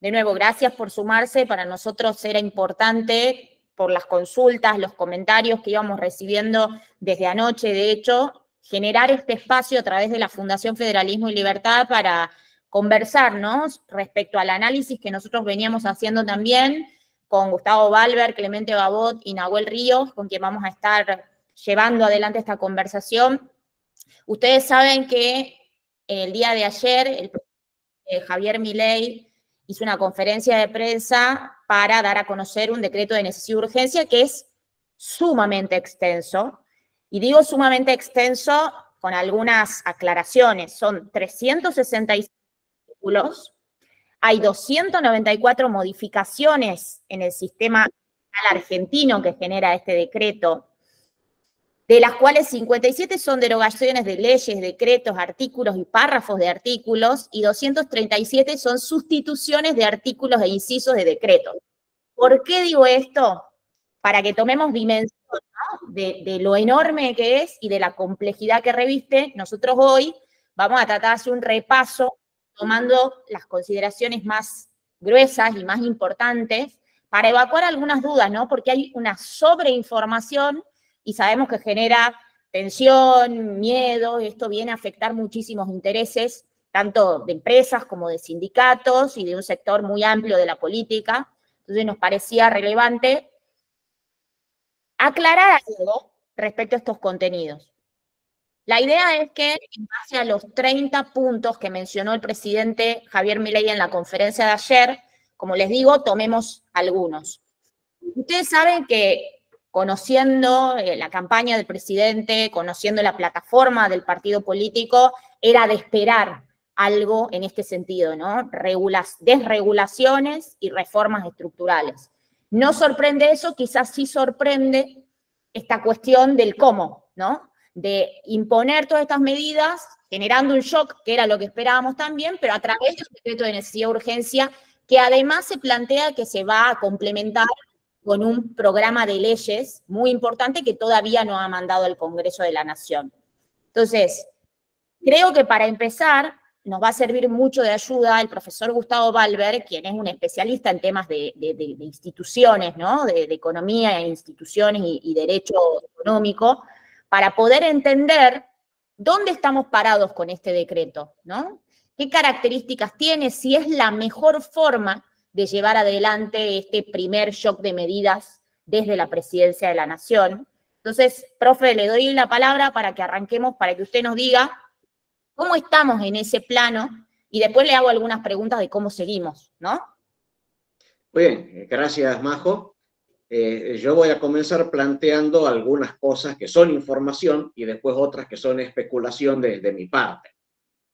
De nuevo, gracias por sumarse. Para nosotros era importante, por las consultas, los comentarios que íbamos recibiendo desde anoche, de hecho, generar este espacio a través de la Fundación Federalismo y Libertad para conversarnos respecto al análisis que nosotros veníamos haciendo también con Gustavo Balber, Clemente Babot y Nahuel Ríos, con quien vamos a estar llevando adelante esta conversación. Ustedes saben que el día de ayer el presidente Javier Milei hizo una conferencia de prensa para dar a conocer un decreto de necesidad y urgencia que es sumamente extenso. Y digo sumamente extenso con algunas aclaraciones. Son 366 artículos, hay 294 modificaciones en el sistema argentino que genera este decreto, de las cuales 57 son derogaciones de leyes, decretos, artículos y párrafos de artículos, y 237 son sustituciones de artículos e incisos de decretos. ¿Por qué digo esto? Para que tomemos dimensión, ¿no?, de lo enorme que es y de la complejidad que reviste. Nosotros hoy vamos a tratar de hacer un repaso tomando las consideraciones más gruesas y más importantes para evacuar algunas dudas, ¿no? Porque hay una sobreinformación y sabemos que genera tensión, miedo, y esto viene a afectar muchísimos intereses, tanto de empresas como de sindicatos y de un sector muy amplio de la política. Entonces nos parecía relevante aclarar algo respecto a estos contenidos. La idea es que, en base a los 30 puntos que mencionó el presidente Javier Milei en la conferencia de ayer, como les digo, tomemos algunos. Ustedes saben que, conociendo la campaña del presidente, conociendo la plataforma del partido político, era de esperar algo en este sentido, ¿no? Desregulaciones y reformas estructurales. No sorprende eso, quizás sí sorprende esta cuestión del cómo, ¿no? De imponer todas estas medidas, generando un shock, que era lo que esperábamos también, pero a través de un decreto de necesidad de urgencia, que además se plantea que se va a complementar con un programa de leyes muy importante que todavía no ha mandado el Congreso de la Nación. Entonces, creo que para empezar nos va a servir mucho de ayuda el profesor Gustavo Balber, quien es un especialista en temas de instituciones, ¿no? De economía e instituciones y derecho económico, para poder entender dónde estamos parados con este decreto, ¿no? ¿Qué características tiene? Si es la mejor forma de llevar adelante este primer shock de medidas desde la Presidencia de la Nación. Entonces, profe, le doy la palabra para que arranquemos, para que usted nos diga cómo estamos en ese plano, y después le hago algunas preguntas de cómo seguimos, ¿no? Muy bien, gracias, Majo. Yo voy a comenzar planteando algunas cosas que son información y después otras que son especulación de mi parte.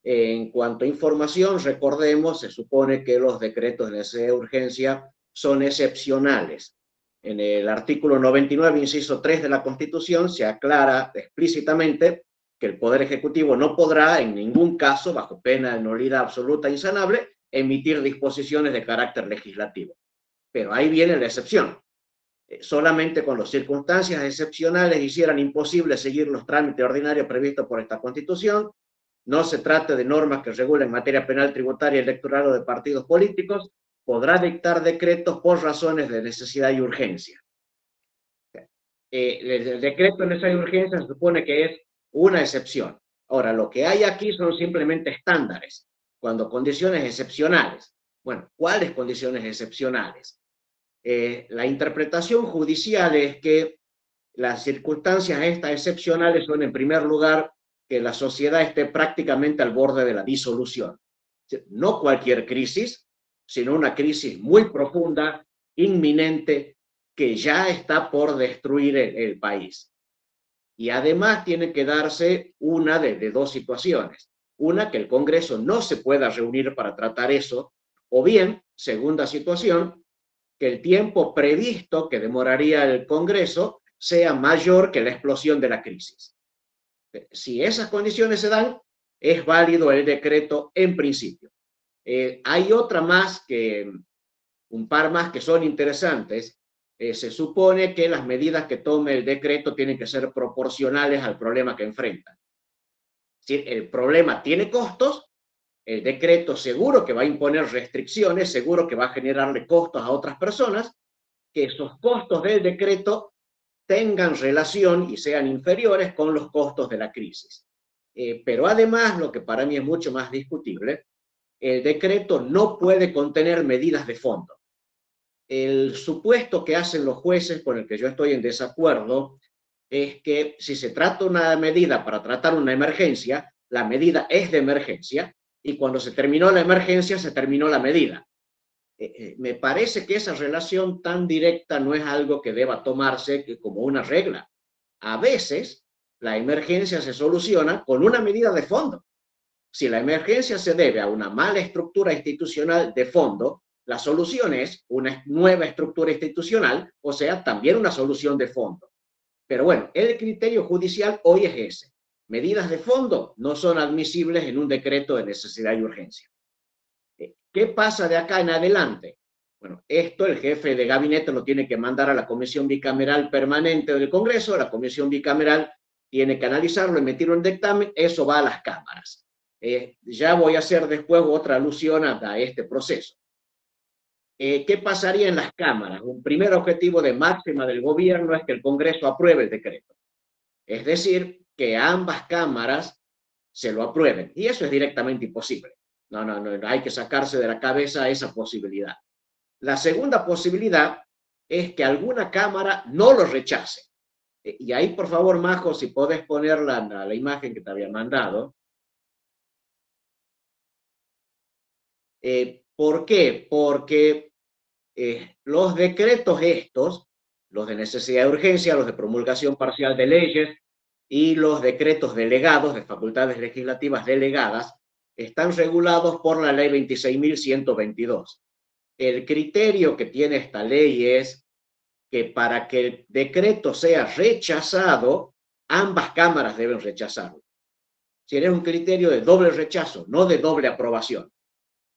En cuanto a información, recordemos, se supone que los decretos de necesidad de urgencia son excepcionales. En el artículo 99, inciso 3 de la Constitución, se aclara explícitamente que el Poder Ejecutivo no podrá, en ningún caso, bajo pena de nulidad absoluta e insanable, emitir disposiciones de carácter legislativo. Pero ahí viene la excepción. Solamente cuando circunstancias excepcionales hicieran imposible seguir los trámites ordinarios previstos por esta Constitución, no se trate de normas que regulen materia penal, tributaria, electoral o de partidos políticos, podrá dictar decretos por razones de necesidad y urgencia. El decreto de necesidad y urgencia se supone que es una excepción. Ahora, lo que hay aquí son simplemente estándares, cuando condiciones excepcionales. Bueno, ¿cuáles condiciones excepcionales? La interpretación judicial es que las circunstancias estas excepcionales son, en primer lugar, que la sociedad esté prácticamente al borde de la disolución. No cualquier crisis, sino una crisis muy profunda, inminente, que ya está por destruir el país. Y además tiene que darse una de dos situaciones. Una, que el Congreso no se pueda reunir para tratar eso, o bien, segunda situación, que el tiempo previsto que demoraría el Congreso sea mayor que la explosión de la crisis. Si esas condiciones se dan, es válido el decreto en principio. Hay otra más, un par más que son interesantes. Se supone que las medidas que tome el decreto tienen que ser proporcionales al problema que enfrentan. Si el problema tiene costos, El decreto seguro que va a imponer restricciones, seguro que va a generarle costos a otras personas, que esos costos del decreto tengan relación y sean inferiores con los costos de la crisis. Pero además, lo que para mí es mucho más discutible, el decreto no puede contener medidas de fondo. El supuesto que hacen los jueces, con el que yo estoy en desacuerdo, es que si se trata una medida para tratar una emergencia, la medida es de emergencia y cuando se terminó la emergencia, se terminó la medida. Me parece que esa relación tan directa no es algo que deba tomarse como una regla. A veces, la emergencia se soluciona con una medida de fondo. Si la emergencia se debe a una mala estructura institucional de fondo, la solución es una nueva estructura institucional, o sea, también una solución de fondo. Pero bueno, el criterio judicial hoy es ese. Medidas de fondo no son admisibles en un decreto de necesidad y urgencia. ¿Qué pasa de acá en adelante? Bueno, esto el jefe de gabinete lo tiene que mandar a la Comisión Bicameral Permanente del Congreso, la Comisión Bicameral tiene que analizarlo, emitir un dictamen, eso va a las cámaras. Ya voy a hacer después otra alusión a este proceso. ¿Qué pasaría en las cámaras? Un primer objetivo de máxima del gobierno es que el Congreso apruebe el decreto. Es decir, que ambas cámaras se lo aprueben. Y eso es directamente imposible. No, hay que sacarse de la cabeza esa posibilidad. La segunda posibilidad es que alguna cámara no lo rechace. Y ahí, por favor, Majo, si podés poner la imagen que te había mandado. ¿Por qué? Porque los decretos estos, los de necesidad de urgencia, los de promulgación parcial de leyes y los decretos delegados, de facultades legislativas delegadas, están regulados por la ley 26.122. El criterio que tiene esta ley es que para que el decreto sea rechazado, ambas cámaras deben rechazarlo. Si es un criterio de doble rechazo, no de doble aprobación.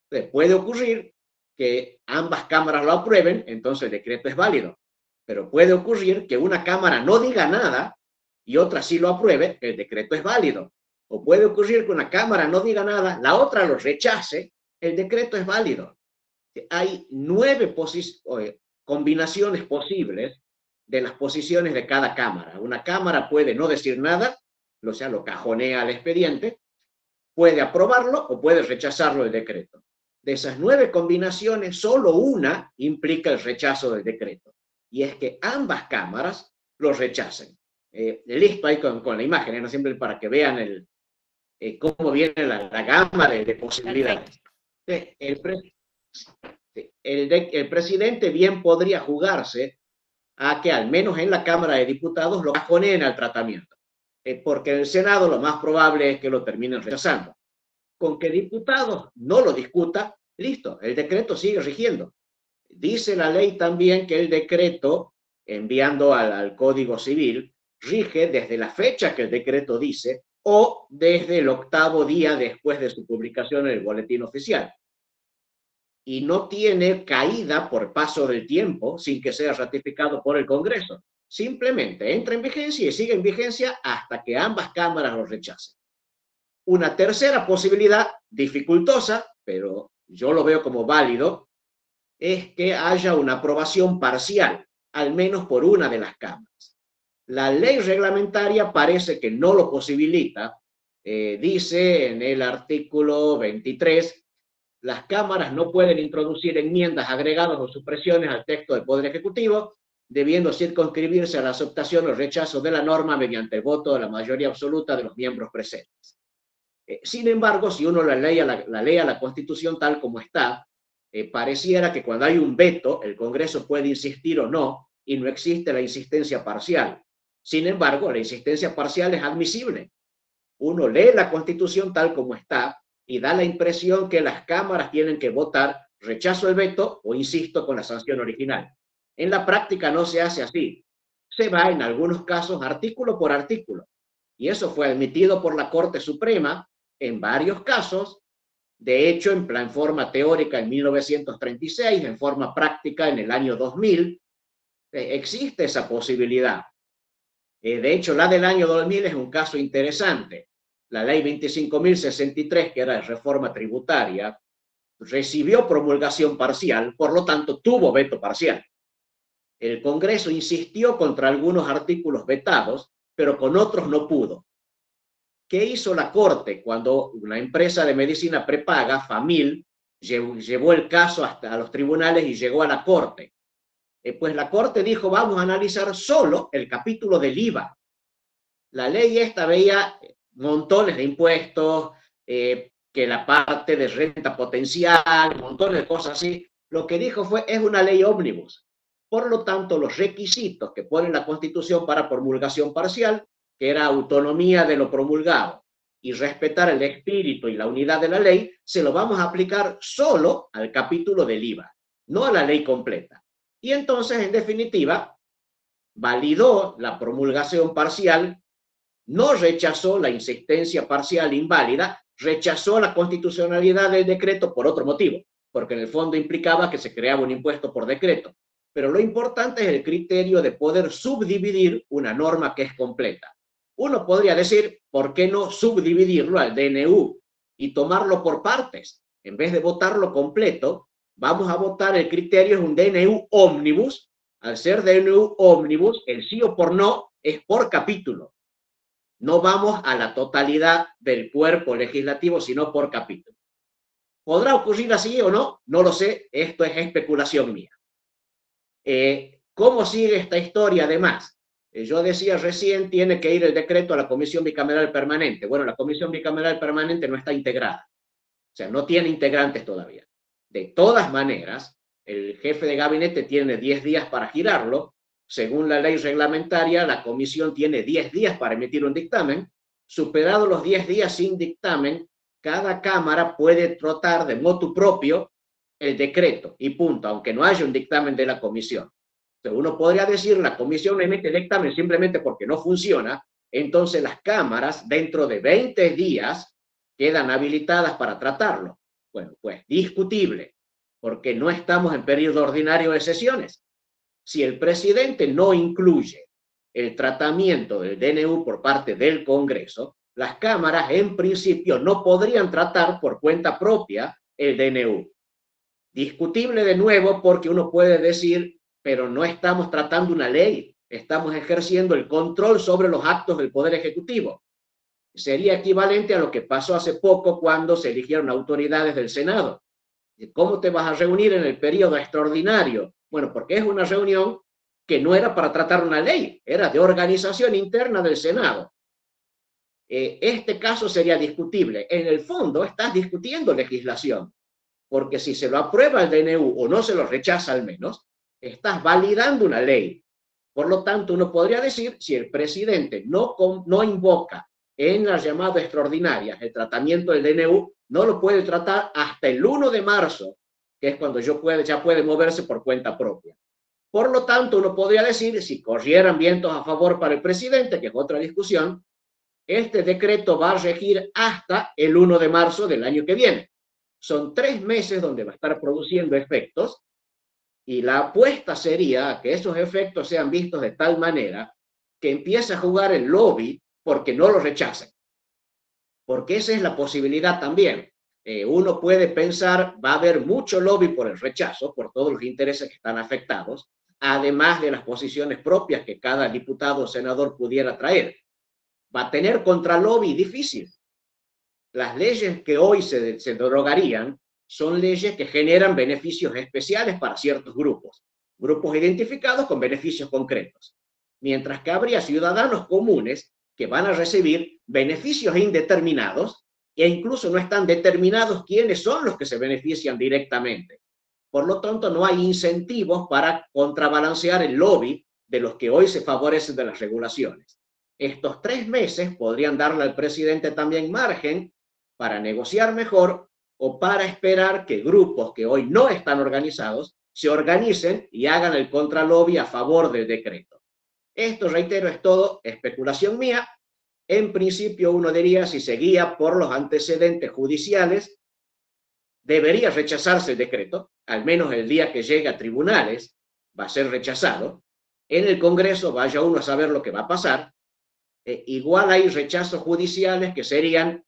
Entonces, puede ocurrir que ambas cámaras lo aprueben, entonces el decreto es válido. Pero puede ocurrir que una cámara no diga nada y otra sí lo apruebe, el decreto es válido. O puede ocurrir que una cámara no diga nada, la otra lo rechace, el decreto es válido. Hay 9 combinaciones posibles de las posiciones de cada cámara. Una cámara puede no decir nada, o sea, lo cajonea al expediente, puede aprobarlo o puede rechazarlo el decreto. De esas 9 combinaciones, solo una implica el rechazo del decreto, y es que ambas cámaras lo rechacen. Listo, ahí con la imagen, ¿no? Siempre para que vean cómo viene la gama de posibilidades. El presidente bien podría jugarse a que al menos en la Cámara de Diputados lo cajoneen al tratamiento, porque en el Senado lo más probable es que lo terminen rechazando. Con que diputados no lo discuta, listo, el decreto sigue rigiendo. Dice la ley también que el decreto, enviando al Código Civil, rige desde la fecha que el decreto dice o desde el 8º día después de su publicación en el Boletín Oficial. Y no tiene caída por paso del tiempo sin que sea ratificado por el Congreso. Simplemente entra en vigencia y sigue en vigencia hasta que ambas cámaras lo rechacen. Una tercera posibilidad, dificultosa, pero yo lo veo como válido, es que haya una aprobación parcial, al menos por una de las cámaras. La ley reglamentaria parece que no lo posibilita. Dice en el artículo 23, las cámaras no pueden introducir enmiendas, agregados o supresiones al texto del Poder Ejecutivo, debiendo circunscribirse a la aceptación o rechazo de la norma mediante el voto de la mayoría absoluta de los miembros presentes. Sin embargo, si uno lee a la Constitución tal como está, pareciera que cuando hay un veto, el Congreso puede insistir o no, y no existe la insistencia parcial. Sin embargo, la insistencia parcial es admisible. Uno lee la Constitución tal como está y da la impresión que las cámaras tienen que votar rechazo el veto o insisto con la sanción original. En la práctica no se hace así. Se va en algunos casos artículo por artículo. Y eso fue admitido por la Corte Suprema en varios casos, de hecho en forma teórica en 1936, en forma práctica en el año 2000, existe esa posibilidad. De hecho, la del año 2000 es un caso interesante. la ley 25.063, que era de reforma tributaria, recibió promulgación parcial, por lo tanto tuvo veto parcial. El Congreso insistió contra algunos artículos vetados, pero con otros no pudo. ¿Qué hizo la Corte cuando una empresa de medicina prepaga, Famil, llevó el caso hasta los tribunales y llegó a la Corte? Pues la Corte dijo, vamos a analizar solo el capítulo del IVA. La ley esta veía montones de impuestos, que la parte de renta potencial, montones de cosas así. Lo que dijo fue, es una ley ómnibus. Por lo tanto, los requisitos que pone la Constitución para promulgación parcial, que era autonomía de lo promulgado y respetar el espíritu y la unidad de la ley, se lo vamos a aplicar solo al capítulo del IVA, no a la ley completa. Y entonces, en definitiva, validó la promulgación parcial, no rechazó la insistencia parcial inválida, rechazó la constitucionalidad del decreto por otro motivo, porque en el fondo implicaba que se creaba un impuesto por decreto. Pero lo importante es el criterio de poder subdividir una norma que es completa. Uno podría decir, ¿por qué no subdividirlo al DNU y tomarlo por partes? En vez de votarlo completo, vamos a votar el criterio, es un DNU ómnibus. Al ser DNU ómnibus, el sí o por no es por capítulo. No vamos a la totalidad del cuerpo legislativo, sino por capítulo. ¿Podrá ocurrir así o no? No lo sé, esto es especulación mía. ¿Cómo sigue esta historia además? Yo decía recién, tiene que ir el decreto a la Comisión Bicameral Permanente. Bueno, la Comisión Bicameral Permanente no está integrada, o sea, no tiene integrantes todavía. De todas maneras, el jefe de gabinete tiene 10 días para girarlo. Según la ley reglamentaria, la comisión tiene 10 días para emitir un dictamen. Superados los 10 días sin dictamen, cada cámara puede tratar de motu propio el decreto y punto, aunque no haya un dictamen de la comisión. Entonces, uno podría decir, la comisión emite el dictamen simplemente porque no funciona, entonces las cámaras dentro de 20 días quedan habilitadas para tratarlo. Bueno, pues discutible, porque no estamos en periodo ordinario de sesiones. Si el presidente no incluye el tratamiento del DNU por parte del Congreso, las cámaras en principio no podrían tratar por cuenta propia el DNU. Discutible de nuevo porque uno puede decir, pero no estamos tratando una ley, estamos ejerciendo el control sobre los actos del Poder Ejecutivo. Sería equivalente a lo que pasó hace poco cuando se eligieron autoridades del Senado. ¿Cómo te vas a reunir en el periodo extraordinario? Bueno, porque es una reunión que no era para tratar una ley, era de organización interna del Senado. Este caso sería discutible. En el fondo estás discutiendo legislación, porque si se lo aprueba el DNU o no se lo rechaza al menos, estás validando una ley. Por lo tanto, uno podría decir, si el presidente no invoca en las llamadas extraordinarias el tratamiento del DNU, no lo puede tratar hasta el 1 de marzo, que es cuando ya puede moverse por cuenta propia. Por lo tanto, uno podría decir, si corrieran vientos a favor para el presidente, que es otra discusión, este decreto va a regir hasta el 1 de marzo del año que viene. Son 3 meses donde va a estar produciendo efectos, y la apuesta sería que esos efectos sean vistos de tal manera que empiece a jugar el lobby porque no lo rechacen. Porque esa es la posibilidad también. Uno puede pensar, va a haber mucho lobby por el rechazo, por todos los intereses que están afectados, además de las posiciones propias que cada diputado o senador pudiera traer. Va a tener contralobby difícil. Las leyes que hoy se derogarían son leyes que generan beneficios especiales para ciertos grupos identificados con beneficios concretos, mientras que habría ciudadanos comunes que van a recibir beneficios indeterminados e incluso no están determinados quiénes son los que se benefician directamente. Por lo tanto, no hay incentivos para contrabalancear el lobby de los que hoy se favorecen de las regulaciones. Estos 3 meses podrían darle al presidente también margen para negociar mejor o para esperar que grupos que hoy no están organizados se organicen y hagan el contralobby a favor del decreto. Esto, reitero, es todo especulación mía. En principio, uno diría, si se guía por los antecedentes judiciales, debería rechazarse el decreto, al menos el día que llegue a tribunales va a ser rechazado. En el Congreso vaya uno a saber lo que va a pasar. igual hay rechazos judiciales que serían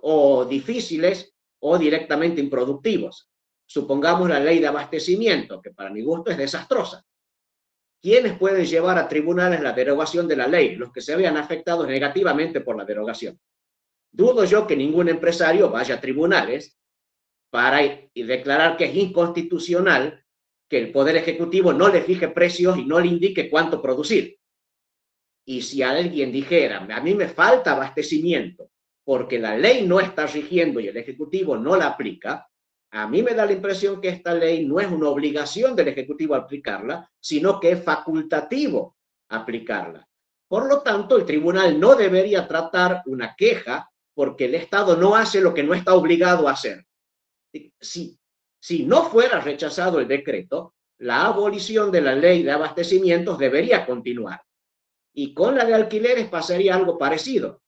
o difíciles o directamente improductivos. Supongamos la ley de abastecimiento, que para mi gusto es desastrosa. ¿Quiénes pueden llevar a tribunales la derogación de la ley? Los que se vean afectados negativamente por la derogación. Dudo yo que ningún empresario vaya a tribunales para declarar que es inconstitucional que el Poder Ejecutivo no le fije precios y no le indique cuánto producir. Y si alguien dijera, a mí me falta abastecimiento porque la ley no está rigiendo y el Ejecutivo no la aplica, a mí me da la impresión que esta ley no es una obligación del Ejecutivo aplicarla, sino que es facultativo aplicarla. Por lo tanto, el tribunal no debería tratar una queja porque el Estado no hace lo que no está obligado a hacer. Si no fuera rechazado el decreto, la abolición de la ley de abastecimientos debería continuar. Y con la de alquileres pasaría algo parecido.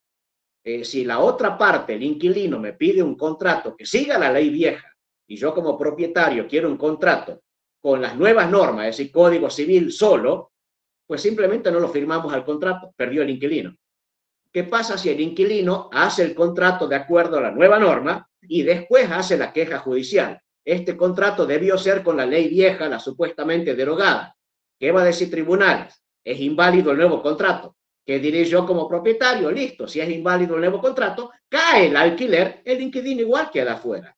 Si la otra parte, el inquilino, me pide un contrato que siga la ley vieja y yo como propietario quiero un contrato con las nuevas normas, es decir, Código Civil solo, pues simplemente no lo firmamos al contrato, perdió el inquilino. ¿Qué pasa si el inquilino hace el contrato de acuerdo a la nueva norma y después hace la queja judicial? Este contrato debió ser con la ley vieja, la supuestamente derogada. ¿Qué va a decir tribunales? Es inválido el nuevo contrato. ¿Qué diré yo como propietario? Listo, si es inválido el nuevo contrato, cae el alquiler, el inquilino igual queda afuera.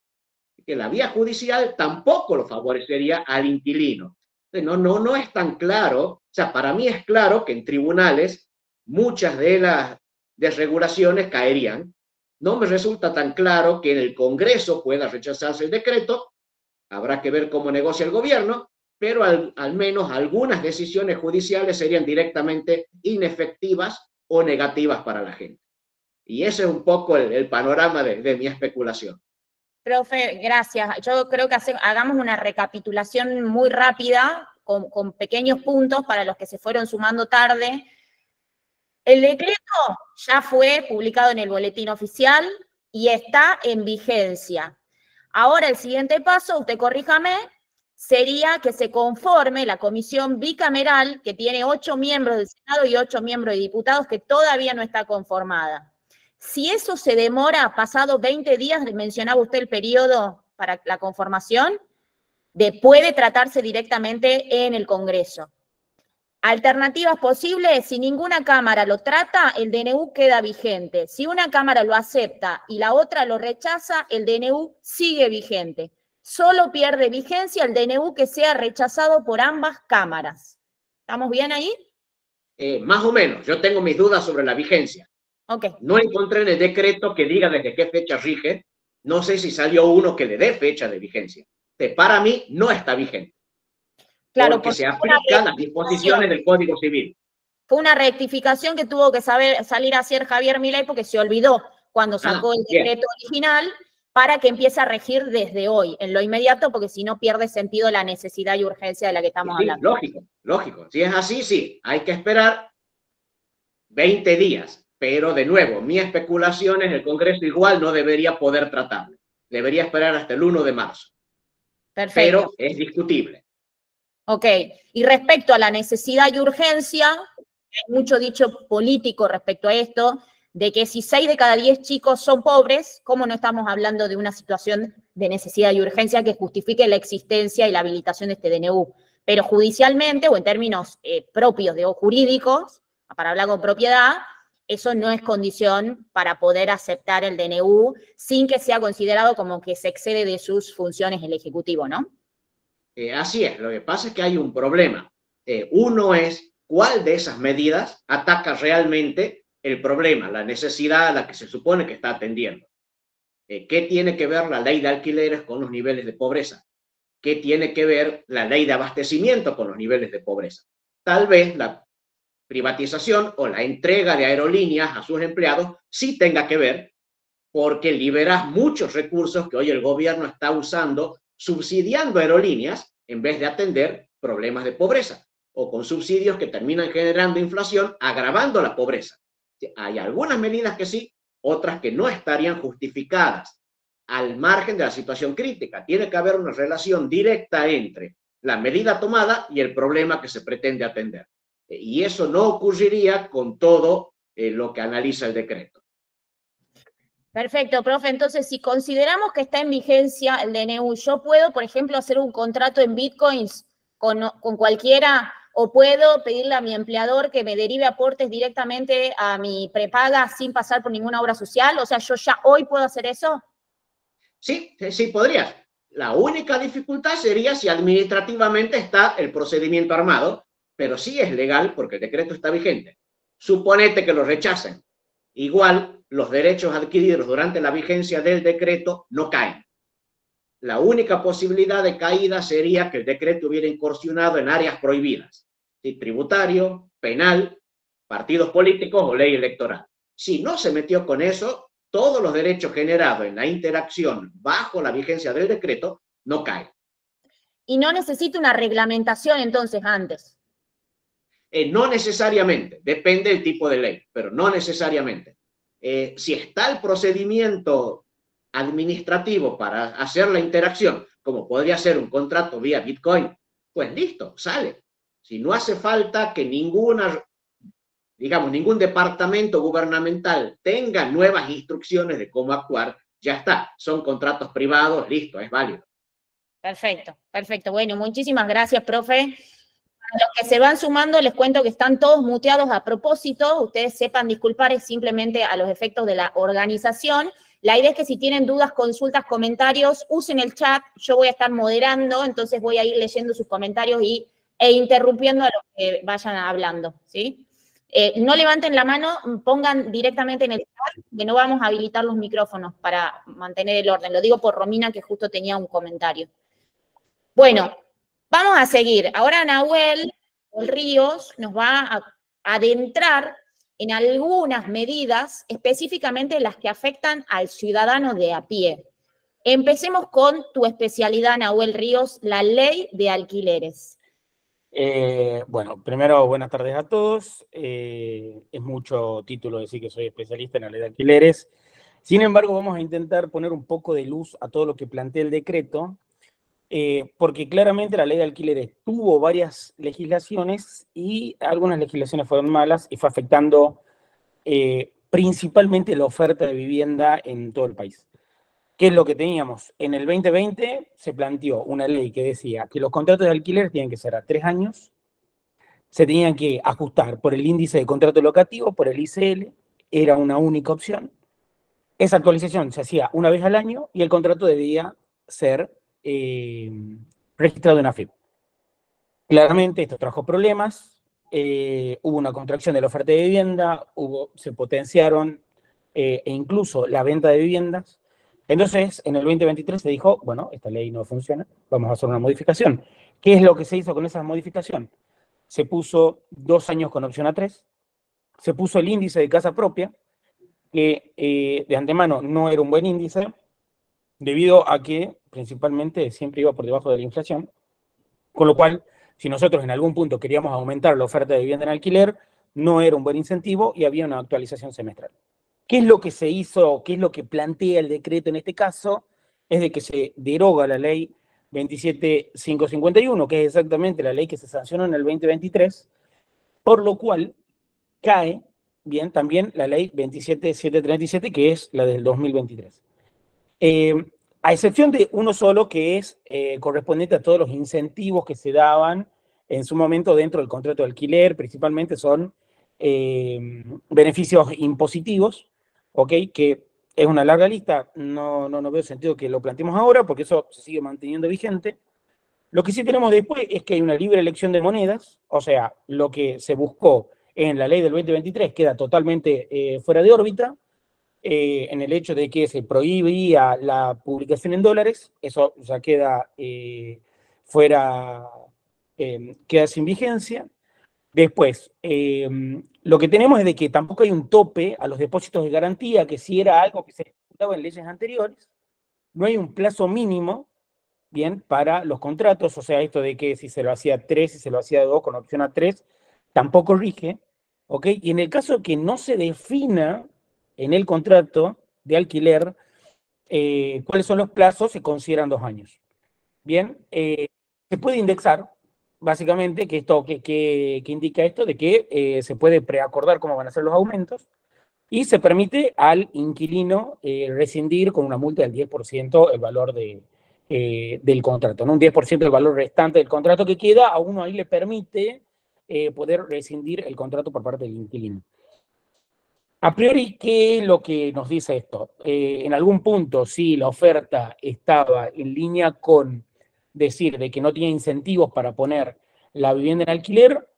Que la vía judicial tampoco lo favorecería al inquilino. No es tan claro, o sea, para mí es claro que en tribunales muchas de las desregulaciones caerían. No me resulta tan claro que en el Congreso pueda rechazarse el decreto, habrá que ver cómo negocia el gobierno, pero al menos algunas decisiones judiciales serían directamente inefectivas o negativas para la gente. Y ese es un poco el panorama de mi especulación. Profe, gracias. Yo creo que hagamos una recapitulación muy rápida, con pequeños puntos para los que se fueron sumando tarde. El decreto ya fue publicado en el boletín oficial y está en vigencia. Ahora el siguiente paso, usted corríjame, sería que se conforme la comisión bicameral, que tiene 8 miembros del Senado y 8 miembros de diputados, que todavía no está conformada. Si eso se demora, pasado 20 días, mencionaba usted el periodo para la conformación, puede tratarse directamente en el Congreso. Alternativas posibles, si ninguna Cámara lo trata, el DNU queda vigente. Si una Cámara lo acepta y la otra lo rechaza, el DNU sigue vigente. Solo pierde vigencia el DNU que sea rechazado por ambas cámaras. ¿Estamos bien ahí? Más o menos. Yo tengo mis dudas sobre la vigencia. Okay. No encontré en el decreto que diga desde qué fecha rige. No sé si salió uno que le dé fecha de vigencia. Para mí no está vigente. Claro, porque se aplican las disposiciones del Código Civil. Fue una rectificación que tuvo que salir a hacer Javier Milei porque se olvidó cuando sacó el decreto original para que empiece a regir desde hoy, en lo inmediato, porque si no pierde sentido la necesidad y urgencia de la que estamos hablando. Lógico. Si es así, sí, hay que esperar 20 días. Pero, de nuevo, mi especulación es el Congreso igual no debería poder tratarlo. Debería esperar hasta el 1 de marzo. Perfecto. Pero es discutible. Ok. Y respecto a la necesidad y urgencia, hay mucho dicho político respecto a esto, de que si 6 de cada 10 chicos son pobres, ¿cómo no estamos hablando de una situación de necesidad y urgencia que justifique la existencia y la habilitación de este DNU? Pero judicialmente, o en términos propios o jurídicos, para hablar con propiedad, eso no es condición para poder aceptar el DNU sin que sea considerado como que se excede de sus funciones el Ejecutivo, ¿no? Así es, lo que pasa es que hay un problema. Uno es cuál de esas medidas ataca realmente el problema, la necesidad a la que se supone que está atendiendo. ¿Qué tiene que ver la ley de alquileres con los niveles de pobreza? ¿Qué tiene que ver la ley de abastecimiento con los niveles de pobreza? Tal vez la privatización o la entrega de aerolíneas a sus empleados sí tenga que ver, porque liberas muchos recursos que hoy el gobierno está usando subsidiando aerolíneas en vez de atender problemas de pobreza o con subsidios que terminan generando inflación, agravando la pobreza. Hay algunas medidas que sí, otras que no estarían justificadas al margen de la situación crítica. Tiene que haber una relación directa entre la medida tomada y el problema que se pretende atender. Y eso no ocurriría con todo lo que analiza el decreto. Perfecto, profe. Entonces, si consideramos que está en vigencia el DNU, ¿yo puedo, por ejemplo, hacer un contrato en bitcoins con cualquiera o puedo pedirle a mi empleador que me derive aportes directamente a mi prepaga sin pasar por ninguna obra social? O sea, ¿yo ya hoy puedo hacer eso? Sí, sí podrías. La única dificultad sería si administrativamente está el procedimiento armado, pero sí es legal porque el decreto está vigente. Suponete que lo rechacen. Igual, los derechos adquiridos durante la vigencia del decreto no caen. La única posibilidad de caída sería que el decreto hubiera incursionado en áreas prohibidas, ¿sí? Tributario, penal, partidos políticos o ley electoral. Si no se metió con eso, todos los derechos generados en la interacción bajo la vigencia del decreto no caen. Y no necesito una reglamentación entonces antes. No necesariamente, depende del tipo de ley, pero no necesariamente. Si está el procedimiento administrativo para hacer la interacción, como podría ser un contrato vía Bitcoin, pues listo, sale. Si no hace falta que ningún departamento gubernamental tenga nuevas instrucciones de cómo actuar, ya está. Son contratos privados, listo, es válido. Perfecto, perfecto. Bueno, muchísimas gracias, profe. A los que se van sumando, les cuento que están todos muteados a propósito. Ustedes sepan disculpar, es simplemente a los efectos de la organización. La idea es que si tienen dudas, consultas, comentarios, usen el chat. Yo voy a estar moderando, entonces voy a ir leyendo sus comentarios e interrumpiendo a los que vayan hablando, ¿sí? No levanten la mano, pongan directamente en el chat, que no vamos a habilitar los micrófonos para mantener el orden. Lo digo por Romina, que justo tenía un comentario. Bueno, vamos a seguir. Ahora Nahuel Ríos nos va a adentrar en algunas medidas, específicamente las que afectan al ciudadano de a pie. Empecemos con tu especialidad, Nahuel Ríos, la ley de alquileres. Bueno, primero, buenas tardes a todos. Es mucho título decir que soy especialista en la ley de alquileres. Sin embargo, vamos a intentar poner un poco de luz a todo lo que plantea el decreto, porque claramente la ley de alquileres tuvo varias legislaciones y algunas legislaciones fueron malas y fue afectando principalmente la oferta de vivienda en todo el país. ¿Qué es lo que teníamos? En el 2020 se planteó una ley que decía que los contratos de alquiler tienen que ser a 3 años, se tenían que ajustar por el índice de contrato locativo, por el ICL, era una única opción. Esa actualización se hacía una vez al año y el contrato debía ser registrado en AFIP. Claramente esto trajo problemas, hubo una contracción de la oferta de vivienda, se potenciaron e incluso la venta de viviendas. Entonces, en el 2023 se dijo, bueno, esta ley no funciona, vamos a hacer una modificación. ¿Qué es lo que se hizo con esa modificación? Se puso 2 años con opción a 3, se puso el índice de casa propia, que de antemano no era un buen índice, debido a que principalmente siempre iba por debajo de la inflación, con lo cual, si nosotros en algún punto queríamos aumentar la oferta de vivienda en alquiler, no era un buen incentivo y había una actualización semestral. ¿Qué es lo que se hizo, qué es lo que plantea el decreto en este caso? Es de que se deroga la ley 27551, que es exactamente la ley que se sancionó en el 2023, por lo cual cae bien también la ley 27737, que es la del 2023. A excepción de uno solo, que es correspondiente a todos los incentivos que se daban en su momento dentro del contrato de alquiler, principalmente son beneficios impositivos, ¿ok? Que es una larga lista, no veo sentido que lo planteemos ahora, porque eso se sigue manteniendo vigente. Lo que sí tenemos después es que hay una libre elección de monedas, o sea, lo que se buscó en la ley del 2023 queda totalmente fuera de órbita, en el hecho de que se prohibía la publicación en dólares, eso ya queda fuera, queda sin vigencia. Después, lo que tenemos es de que tampoco hay un tope a los depósitos de garantía, que sí era algo que se ejecutaba en leyes anteriores. No hay un plazo mínimo, bien, para los contratos, o sea, esto de que si se lo hacía 3, si se lo hacía 2, con opción a 3, tampoco rige, ¿ok? Y en el caso que no se defina en el contrato de alquiler cuáles son los plazos, se consideran 2 años. Bien, se puede indexar, básicamente, que indica esto de que se puede preacordar cómo van a ser los aumentos y se permite al inquilino rescindir con una multa del 10% el valor del contrato, ¿no? Un 10% del valor restante del contrato que queda, a uno ahí le permite poder rescindir el contrato por parte del inquilino. A priori, ¿qué es lo que nos dice esto? En algún punto, si la oferta estaba en línea con decir de que no tiene incentivos para poner la vivienda en alquiler,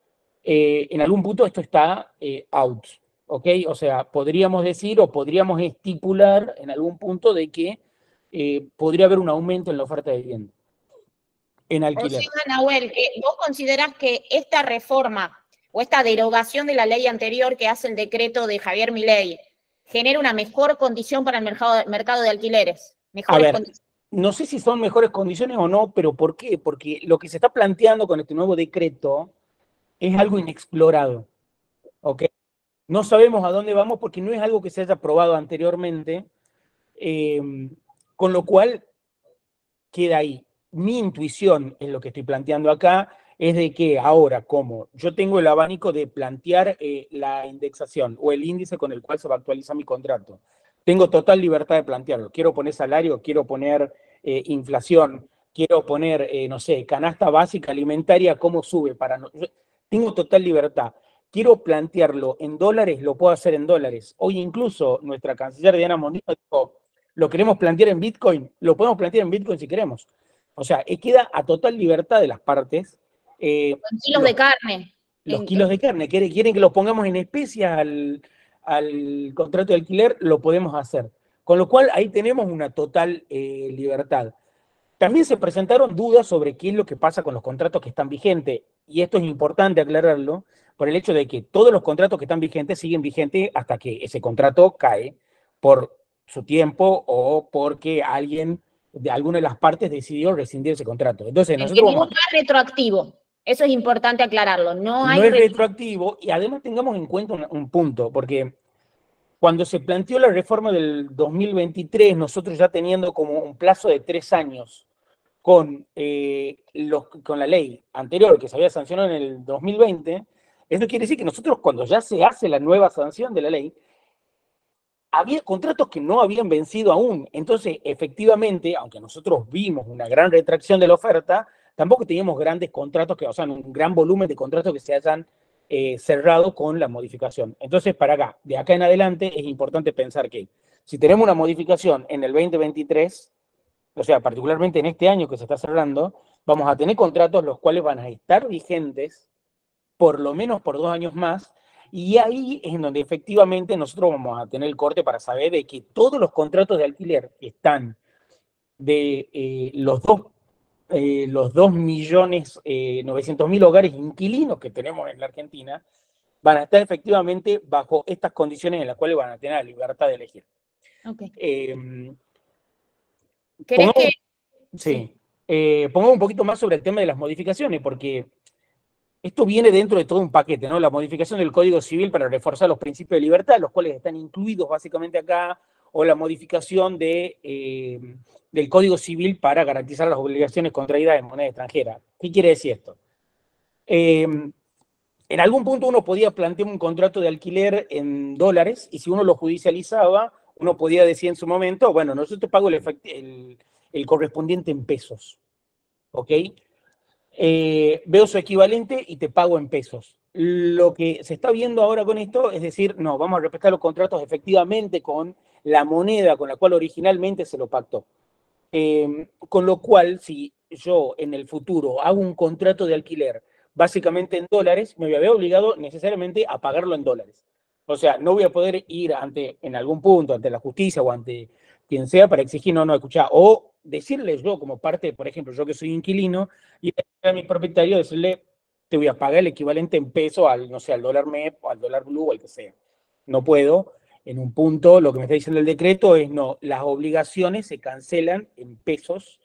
en algún punto esto está out, ¿ok? O sea, podríamos decir o podríamos estipular en algún punto de que podría haber un aumento en la oferta de vivienda en alquiler. O sea, Nahuel, ¿vos considerás que esta reforma o esta derogación de la ley anterior que hace el decreto de Javier Milei genera una mejor condición para el mercado de alquileres? A ver, no sé si son mejores condiciones o no, pero ¿por qué? Porque lo que se está planteando con este nuevo decreto es algo inexplorado, ¿ok? No sabemos a dónde vamos porque no es algo que se haya probado anteriormente, con lo cual queda ahí. Mi intuición en lo que estoy planteando acá es de que ahora, como yo tengo el abanico de plantear la indexación o el índice con el cual se va a actualizar mi contrato, tengo total libertad de plantearlo. Quiero poner salario, quiero poner inflación, quiero poner, no sé, canasta básica alimentaria, cómo sube. Tengo total libertad. Quiero plantearlo en dólares, lo puedo hacer en dólares. Hoy incluso nuestra canciller Diana Mondino dijo, lo queremos plantear en Bitcoin, lo podemos plantear en Bitcoin si queremos. O sea, queda a total libertad de las partes. Con kilos de carne. Los kilos de carne. Quieren que los pongamos en especias al contrato de alquiler, lo podemos hacer. Con lo cual, ahí tenemos una total libertad. También se presentaron dudas sobre qué es lo que pasa con los contratos que están vigentes. Y esto es importante aclararlo por el hecho de que todos los contratos que están vigentes siguen vigentes hasta que ese contrato cae por su tiempo o porque alguien de alguna de las partes decidió rescindir ese contrato. Entonces, nosotros no es retroactivo. Eso es importante aclararlo. No es retroactivo y además tengamos en cuenta un punto, porque cuando se planteó la reforma del 2023, nosotros ya teniendo como un plazo de 3 años con la ley anterior que se había sancionado en el 2020, eso quiere decir que nosotros cuando ya se hace la nueva sanción de la ley, había contratos que no habían vencido aún. Entonces, efectivamente, aunque nosotros vimos una gran retracción de la oferta, tampoco teníamos grandes contratos, o sea, un gran volumen de contratos que se hayan cerrado con la modificación. Entonces, de acá en adelante, es importante pensar que si tenemos una modificación en el 2023, o sea, particularmente en este año que se está cerrando, vamos a tener contratos los cuales van a estar vigentes por lo menos por 2 años más, y ahí es en donde efectivamente nosotros vamos a tener el corte para saber de que todos los contratos de alquiler que están de los 2.900.000 hogares inquilinos que tenemos en la Argentina, van a estar efectivamente bajo estas condiciones en las cuales van a tener la libertad de elegir. Okay. Pongamos un poquito más sobre el tema de las modificaciones, porque esto viene dentro de todo un paquete, ¿no? La modificación del Código Civil para reforzar los principios de libertad, los cuales están incluidos básicamente acá, o la modificación del Código Civil para garantizar las obligaciones contraídas en moneda extranjera. ¿Qué quiere decir esto? En algún punto uno podía plantear un contrato de alquiler en dólares, y si uno lo judicializaba, uno podía decir en su momento, bueno, nosotros pago el correspondiente en pesos, ¿ok? Veo su equivalente y te pago en pesos. Lo que se está viendo ahora con esto es decir, no, vamos a respetar los contratos efectivamente con la moneda con la cual originalmente se lo pactó. Con lo cual, si yo en el futuro hago un contrato de alquiler básicamente en dólares, me voy a ver obligado necesariamente a pagarlo en dólares. O sea, no voy a poder ir en algún punto, ante la justicia o ante quien sea para exigir, no, escuchá, o decirles yo como parte, por ejemplo, yo que soy inquilino, y a mi propietario decirle, te voy a pagar el equivalente en peso al, no sé, al dólar MEP, o al dólar blue, o al que sea. No puedo. En un punto, lo que me está diciendo el decreto es, no, las obligaciones se cancelan en pesos,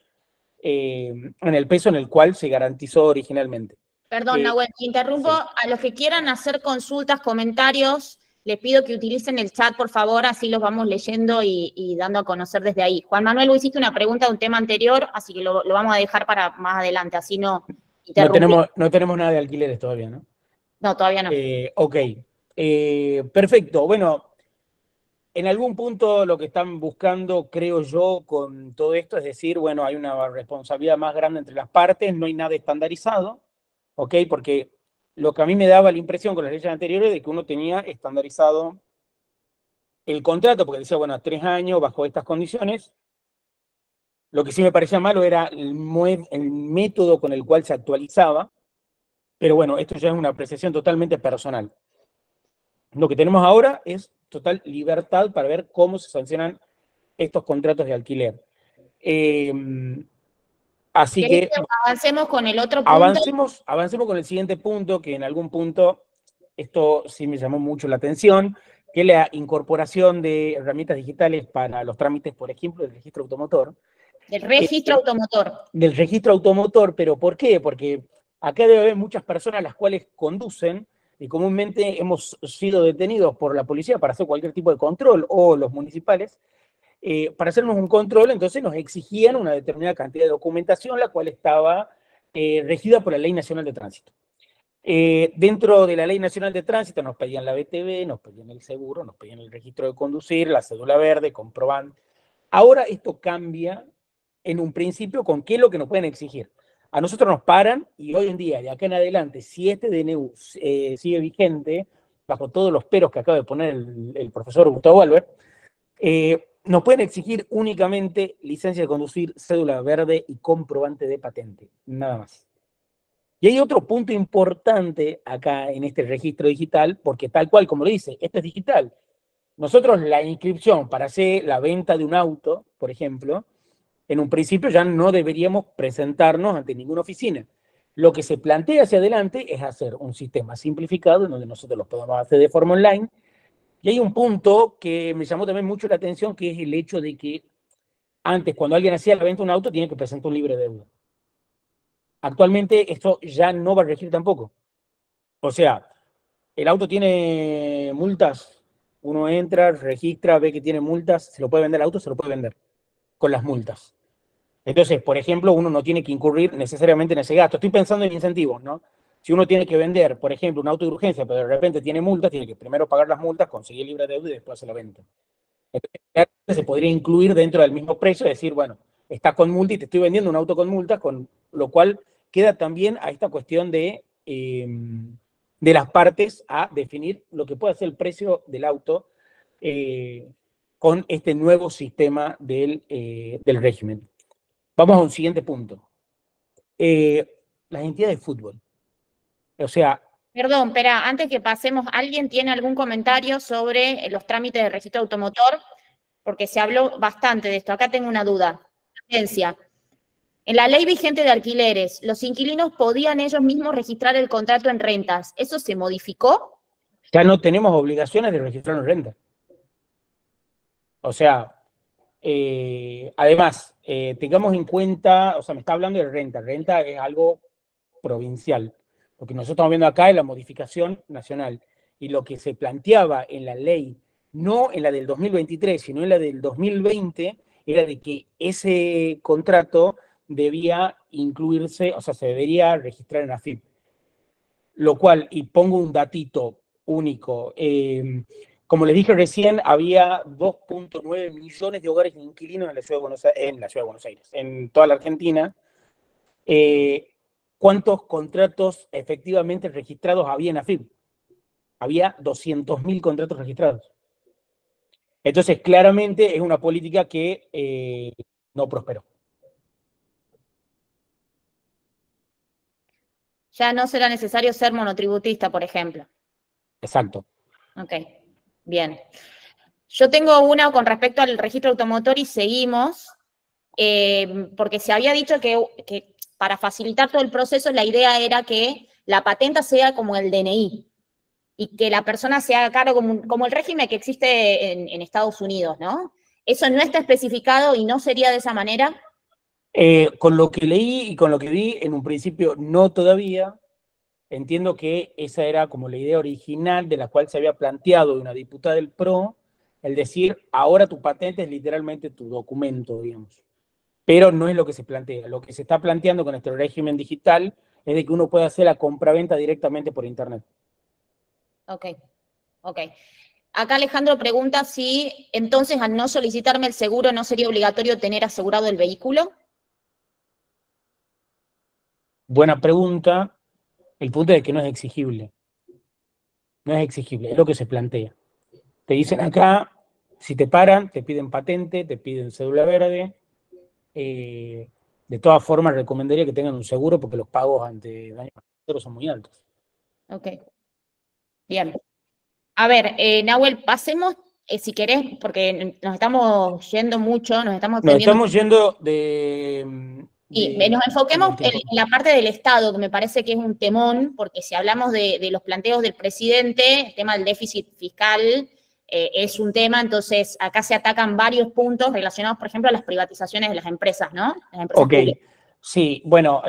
en el peso en el cual se garantizó originalmente. Perdón, Nahuel, interrumpo. Sí. A los que quieran hacer consultas, comentarios, les pido que utilicen el chat, por favor, así los vamos leyendo y dando a conocer desde ahí. Juan Manuel, vos hiciste una pregunta de un tema anterior, así que lo vamos a dejar para más adelante, así no No tenemos nada de alquileres todavía, ¿no? No, todavía no. Ok. Perfecto. Bueno, en algún punto lo que están buscando, creo yo, con todo esto es decir, bueno, hay una responsabilidad más grande entre las partes, no hay nada estandarizado, ¿ok? Porque lo que a mí me daba la impresión con las leyes anteriores de que uno tenía estandarizado el contrato, porque decía, bueno, a 3 años, bajo estas condiciones. Lo que sí me parecía malo era el método con el cual se actualizaba, pero bueno, esto ya es una apreciación totalmente personal. Lo que tenemos ahora es total libertad para ver cómo se sancionan estos contratos de alquiler. Así que avancemos con el otro punto. Avancemos con el siguiente punto, que en algún punto esto sí me llamó mucho la atención, que es la incorporación de herramientas digitales para los trámites, por ejemplo, del registro automotor. Del registro automotor. Del registro automotor, pero ¿por qué? Porque acá debe haber muchas personas las cuales conducen y comúnmente hemos sido detenidos por la policía para hacer cualquier tipo de control, o los municipales, para hacernos un control, entonces nos exigían una determinada cantidad de documentación, la cual estaba regida por la Ley Nacional de Tránsito. Dentro de la Ley Nacional de Tránsito nos pedían la BTV, nos pedían el seguro, nos pedían el registro de conducir, la cédula verde, comprobante. Ahora esto cambia en un principio con qué es lo que nos pueden exigir. A nosotros nos paran y hoy en día, de acá en adelante, si este DNU sigue vigente, bajo todos los peros que acaba de poner el profesor Gustavo Albert, nos pueden exigir únicamente licencia de conducir, cédula verde y comprobante de patente, nada más. Y hay otro punto importante acá en este registro digital, porque tal cual como lo dice, esto es digital. Nosotros la inscripción para hacer la venta de un auto, por ejemplo, en un principio ya no deberíamos presentarnos ante ninguna oficina. Lo que se plantea hacia adelante es hacer un sistema simplificado en donde nosotros lo podamos hacer de forma online. Y hay un punto que me llamó también mucho la atención, que es el hecho de que antes, cuando alguien hacía la venta de un auto, tenía que presentar un libre de deuda. Actualmente esto ya no va a regir tampoco. O sea, el auto tiene multas, uno entra, registra, ve que tiene multas, se lo puede vender el auto, se lo puede vender con las multas. Entonces, por ejemplo, uno no tiene que incurrir necesariamente en ese gasto. Estoy pensando en incentivos, ¿no? Si uno tiene que vender, por ejemplo, un auto de urgencia, pero de repente tiene multas, tiene que primero pagar las multas, conseguir el libre de deuda y después hacer la venta. Entonces, se podría incluir dentro del mismo precio, decir, bueno, está con multa y te estoy vendiendo un auto con multas, con lo cual queda también a esta cuestión de las partes a definir lo que puede ser el precio del auto con este nuevo sistema del régimen. Vamos a un siguiente punto. Las entidades de fútbol. O sea... Perdón, espera, antes que pasemos, ¿alguien tiene algún comentario sobre los trámites de registro automotor? Porque se habló bastante de esto. Acá tengo una duda. En la ley vigente de alquileres, los inquilinos podían ellos mismos registrar el contrato en rentas. ¿Eso se modificó? Ya no tenemos obligaciones de registrar en renta. O sea, además, tengamos en cuenta, o sea, me está hablando de renta. Renta es algo provincial. Lo que nosotros estamos viendo acá es la modificación nacional. Y lo que se planteaba en la ley, no en la del 2023, sino en la del 2020, era de que ese contrato debía incluirse, o sea, se debería registrar en AFIP. Lo cual, y pongo un datito único, como les dije recién, había 2.9 millones de hogares inquilinos en la Ciudad de Buenos Aires, en toda la Argentina. ¿Cuántos contratos efectivamente registrados había en AFIP? Había 200.000 contratos registrados. Entonces, claramente es una política que no prosperó. Ya no será necesario ser monotributista, por ejemplo. Exacto. Ok, bien. Yo tengo una con respecto al registro automotor y seguimos, porque se había dicho que para facilitar todo el proceso la idea era que la patenta sea como el DNI y que la persona se haga cargo como el régimen que existe en Estados Unidos, ¿no? ¿Eso no está especificado y no sería de esa manera? Con lo que leí y con lo que vi, en un principio no todavía. Entiendo que esa era como la idea original de la cual se había planteado de una diputada del PRO, el decir, ahora tu patente es literalmente tu documento, digamos. Pero no es lo que se plantea. Lo que se está planteando con este régimen digital es de que uno puede hacer la compraventa directamente por internet. Ok, ok. Acá Alejandro pregunta si entonces al no solicitarme el seguro no sería obligatorio tener asegurado el vehículo. Buena pregunta. El punto es que no es exigible. No es exigible, es lo que se plantea. Te dicen acá, si te paran, te piden patente, te piden cédula verde. De todas formas, recomendaría que tengan un seguro porque los pagos ante daños son muy altos. Ok, bien. A ver, Nahuel, pasemos, si querés, porque nos estamos yendo mucho, nos estamos Nos extendiendo. estamos yendo de Y nos enfoquemos en la parte del Estado, que me parece que es un temón, porque si hablamos de los planteos del presidente, el tema del déficit fiscal es un tema, entonces acá se atacan varios puntos relacionados, por ejemplo, a las privatizaciones de las empresas, ¿no? Las empresas públicas. Sí, bueno,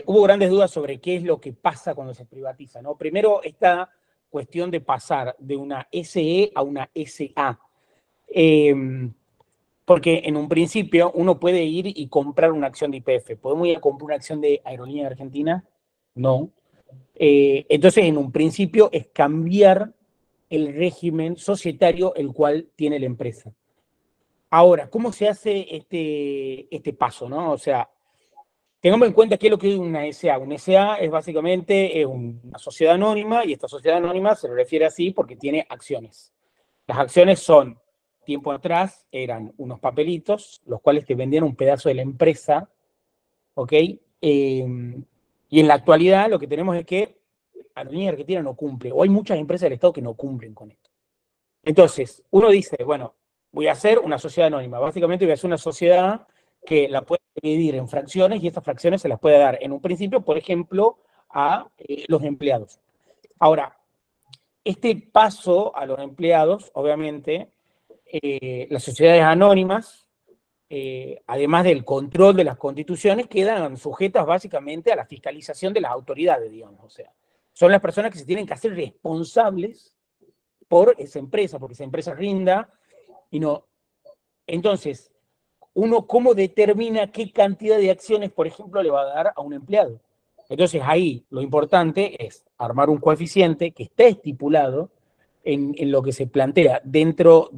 hubo grandes dudas sobre qué es lo que pasa cuando se privatiza, ¿no? Primero, esta cuestión de pasar de una SE a una SA. Porque en un principio uno puede ir y comprar una acción de YPF. ¿Podemos ir a comprar una acción de Aerolíneas Argentina? No. Entonces, en un principio es cambiar el régimen societario el cual tiene la empresa. Ahora, ¿cómo se hace este paso, no? O sea, tengamos en cuenta qué es lo que es una SA. Una SA es básicamente una sociedad anónima, y esta sociedad anónima se le refiere así porque tiene acciones. Las acciones son, tiempo atrás, eran unos papelitos, los cuales te vendían un pedazo de la empresa, ¿ok? Y en la actualidad lo que tenemos es que Aerolíneas Argentina no cumple, o hay muchas empresas del Estado que no cumplen con esto. Entonces, uno dice, bueno, voy a hacer una sociedad anónima. Básicamente voy a hacer una sociedad que la puede dividir en fracciones, y estas fracciones se las puede dar en un principio, por ejemplo, a los empleados. Ahora, este paso a los empleados, obviamente, las sociedades anónimas, además del control de las constituciones, quedan sujetas básicamente a la fiscalización de las autoridades, digamos. O sea, son las personas que se tienen que hacer responsables por esa empresa, porque esa empresa rinda y no. Entonces, uno cómo determina qué cantidad de acciones, por ejemplo, le va a dar a un empleado. Entonces, ahí lo importante es armar un coeficiente que esté estipulado en lo que se plantea dentro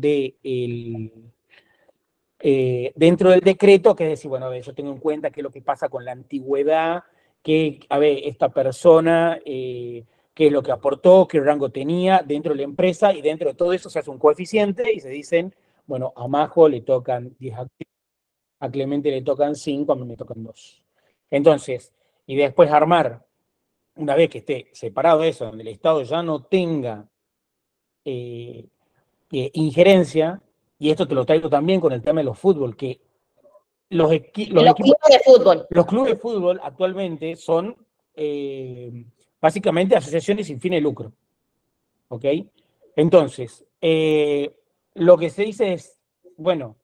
dentro del decreto, que es decir, bueno, a ver, yo tengo en cuenta qué es lo que pasa con la antigüedad, que, a ver, esta persona, qué es lo que aportó, qué rango tenía dentro de la empresa, y dentro de todo eso se hace un coeficiente y se dicen, bueno, a Majo le tocan 10 acciones, a Clemente le tocan 5, a mí me tocan 2. Entonces, y después armar, una vez que esté separado de eso, donde el Estado ya no tenga injerencia, y esto te lo traigo también con el tema de los fútbol, que los clubes de fútbol. Los clubes de fútbol actualmente son básicamente asociaciones sin fin de lucro. ¿Ok? Entonces, lo que se dice es, bueno,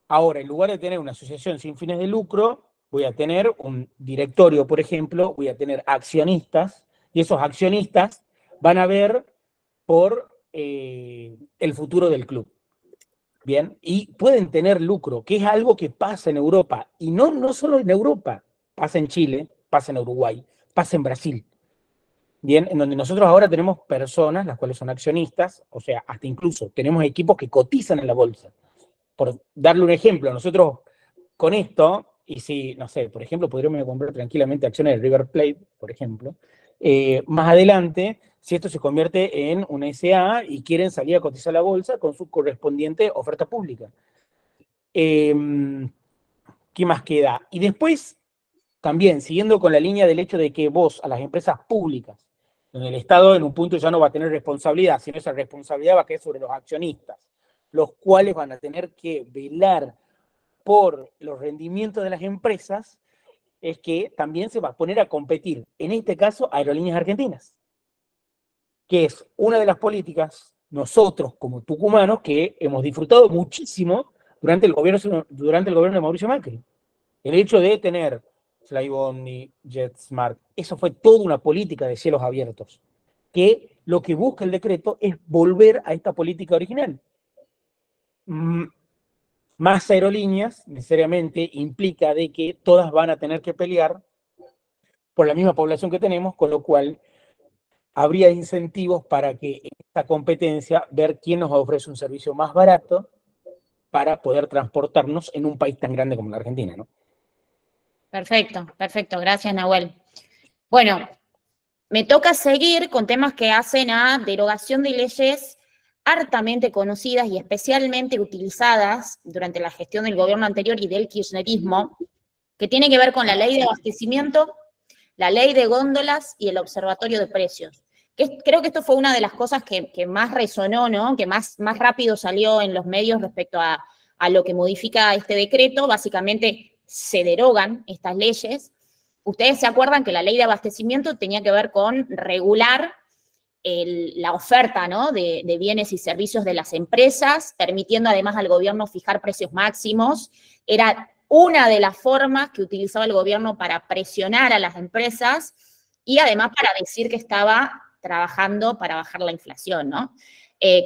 ahora en lugar de tener una asociación sin fines de lucro, voy a tener un directorio, por ejemplo, voy a tener accionistas, y esos accionistas van a ver por el futuro del club. Bien, y pueden tener lucro, que es algo que pasa en Europa, y no solo en Europa, pasa en Chile, pasa en Uruguay, pasa en Brasil. Bien, en donde nosotros ahora tenemos personas, las cuales son accionistas, o sea, hasta incluso tenemos equipos que cotizan en la bolsa. Por darle un ejemplo, nosotros con esto, y si, no sé, por ejemplo, podríamos comprar tranquilamente acciones de River Plate, por ejemplo, más adelante, si esto se convierte en una SA y quieren salir a cotizar la bolsa con su correspondiente oferta pública. ¿Qué más queda? Y después, también, siguiendo con la línea del hecho de que vos, a las empresas públicas, donde el Estado en un punto ya no va a tener responsabilidad, sino esa responsabilidad va a caer sobre los accionistas, los cuales van a tener que velar por los rendimientos de las empresas, es que también se va a poner a competir, en este caso, Aerolíneas Argentinas, que es una de las políticas, nosotros como tucumanos, que hemos disfrutado muchísimo durante el gobierno de Mauricio Macri. El hecho de tener Flybondi, JetSmart, eso fue toda una política de cielos abiertos, que lo que busca el decreto es volver a esta política original. Más aerolíneas necesariamente implica de que todas van a tener que pelear por la misma población que tenemos, con lo cual habría incentivos para que en esta competencia ver quién nos ofrece un servicio más barato para poder transportarnos en un país tan grande como la Argentina, ¿no? Perfecto, perfecto. Gracias, Nahuel. Bueno, me toca seguir con temas que hacen a derogación de leyes hartamente conocidas y especialmente utilizadas durante la gestión del gobierno anterior y del kirchnerismo, que tiene que ver con la ley de abastecimiento, la ley de góndolas y el observatorio de precios. Creo que esto fue una de las cosas que más resonó, ¿no? Que más rápido salió en los medios respecto a lo que modifica este decreto. Básicamente se derogan estas leyes. Ustedes se acuerdan que la ley de abastecimiento tenía que ver con regular la oferta, ¿no? de bienes y servicios de las empresas, permitiendo además al gobierno fijar precios máximos. Era una de las formas que utilizaba el gobierno para presionar a las empresas y además para decir que estaba trabajando para bajar la inflación, ¿no?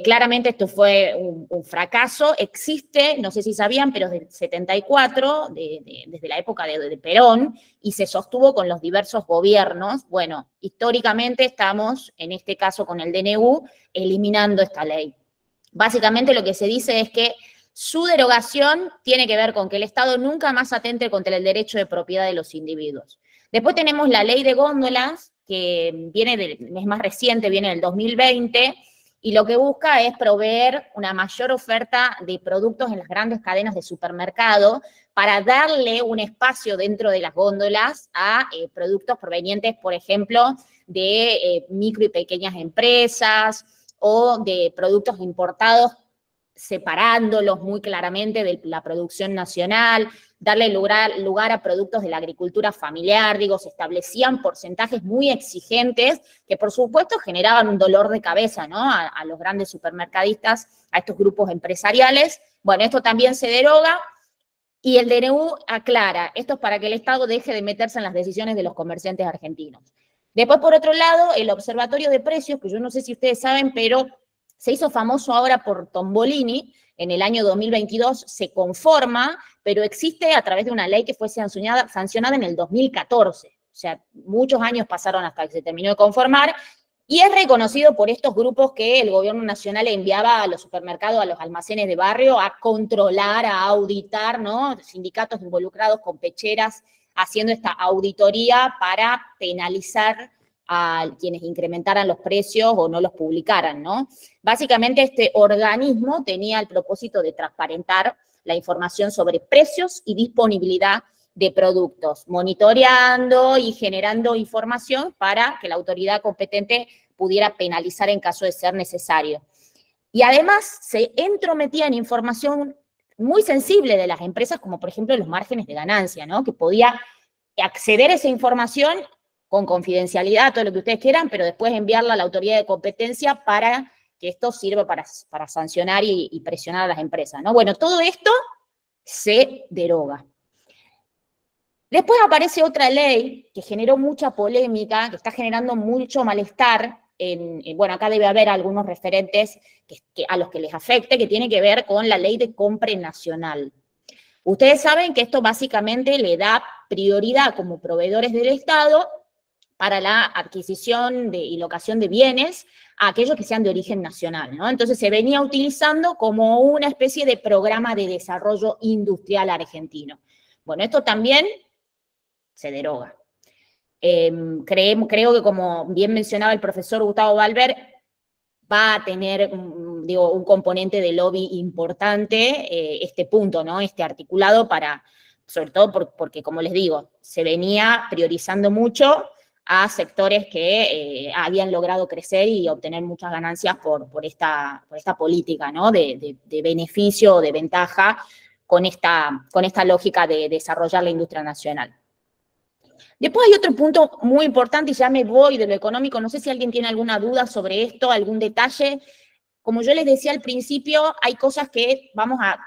Claramente esto fue un fracaso. Existe, no sé si sabían, pero desde el 74, desde la época de Perón, y se sostuvo con los diversos gobiernos. Bueno, históricamente estamos, en este caso con el DNU, eliminando esta ley. Básicamente lo que se dice es que su derogación tiene que ver con que el Estado nunca más atente contra el derecho de propiedad de los individuos. Después tenemos la ley de góndolas, que es más reciente, viene del 2020, y lo que busca es proveer una mayor oferta de productos en las grandes cadenas de supermercado para darle un espacio dentro de las góndolas a productos provenientes, por ejemplo, de micro y pequeñas empresas o de productos importados, separándolos muy claramente de la producción nacional, darle lugar a productos de la agricultura familiar. Digo, se establecían porcentajes muy exigentes que, por supuesto, generaban un dolor de cabeza, ¿no? A los grandes supermercadistas, a estos grupos empresariales. Bueno, esto también se deroga y el DNU aclara, esto es para que el Estado deje de meterse en las decisiones de los comerciantes argentinos. Después, por otro lado, el observatorio de precios, que yo no sé si ustedes saben, pero se hizo famoso ahora por Tombolini, en el año 2022 se conforma, pero existe a través de una ley que fue sancionada en el 2014. O sea, muchos años pasaron hasta que se terminó de conformar, y es reconocido por estos grupos que el gobierno nacional enviaba a los supermercados, a los almacenes de barrio, a controlar, a auditar, ¿no? Sindicatos involucrados con pecheras haciendo esta auditoría para penalizar a quienes incrementaran los precios o no los publicaran, ¿no? Básicamente este organismo tenía el propósito de transparentar la información sobre precios y disponibilidad de productos, monitoreando y generando información para que la autoridad competente pudiera penalizar en caso de ser necesario. Y además se entrometía en información muy sensible de las empresas, como por ejemplo los márgenes de ganancia, ¿no? Que podía acceder a esa información con confidencialidad, todo lo que ustedes quieran, pero después enviarla a la autoridad de competencia para que esto sirva para sancionar y presionar a las empresas, ¿no? Bueno, todo esto se deroga. Después aparece otra ley que generó mucha polémica, que está generando mucho malestar. Bueno, acá debe haber algunos referentes a los que les afecte, que tiene que ver con la ley de compra nacional. Ustedes saben que esto básicamente le da prioridad como proveedores del Estado para la adquisición y locación de bienes a aquellos que sean de origen nacional, ¿no? Entonces se venía utilizando como una especie de programa de desarrollo industrial argentino. Bueno, esto también se deroga. Creo que, como bien mencionaba el profesor Gustavo Valver, va a tener, un componente de lobby importante este punto, ¿no? Este articulado sobre todo porque, como les digo, se venía priorizando mucho a sectores que habían logrado crecer y obtener muchas ganancias por esta política, ¿no? de beneficio o de ventaja con esta lógica de desarrollar la industria nacional. Después hay otro punto muy importante, y ya me voy de lo económico, no sé si alguien tiene alguna duda sobre esto, algún detalle. Como yo les decía al principio, hay cosas que vamos a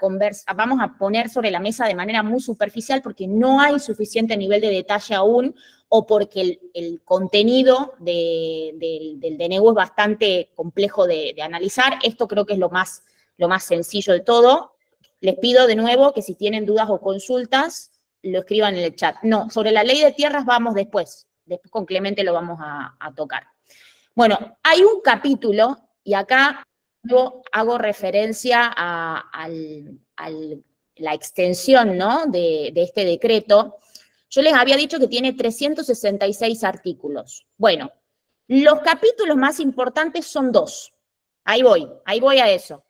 poner sobre la mesa de manera muy superficial porque no hay suficiente nivel de detalle aún, o porque el contenido del DNU es bastante complejo de analizar. Esto creo que es lo más sencillo de todo. Les pido de nuevo que si tienen dudas o consultas, lo escriban en el chat. No, sobre la ley de tierras vamos después. después con Clemente lo vamos a tocar. Bueno, hay un capítulo, y acá yo hago referencia a la extensión, ¿no?, de este decreto. Yo les había dicho que tiene 366 artículos. Bueno, los capítulos más importantes son dos. Ahí voy a eso.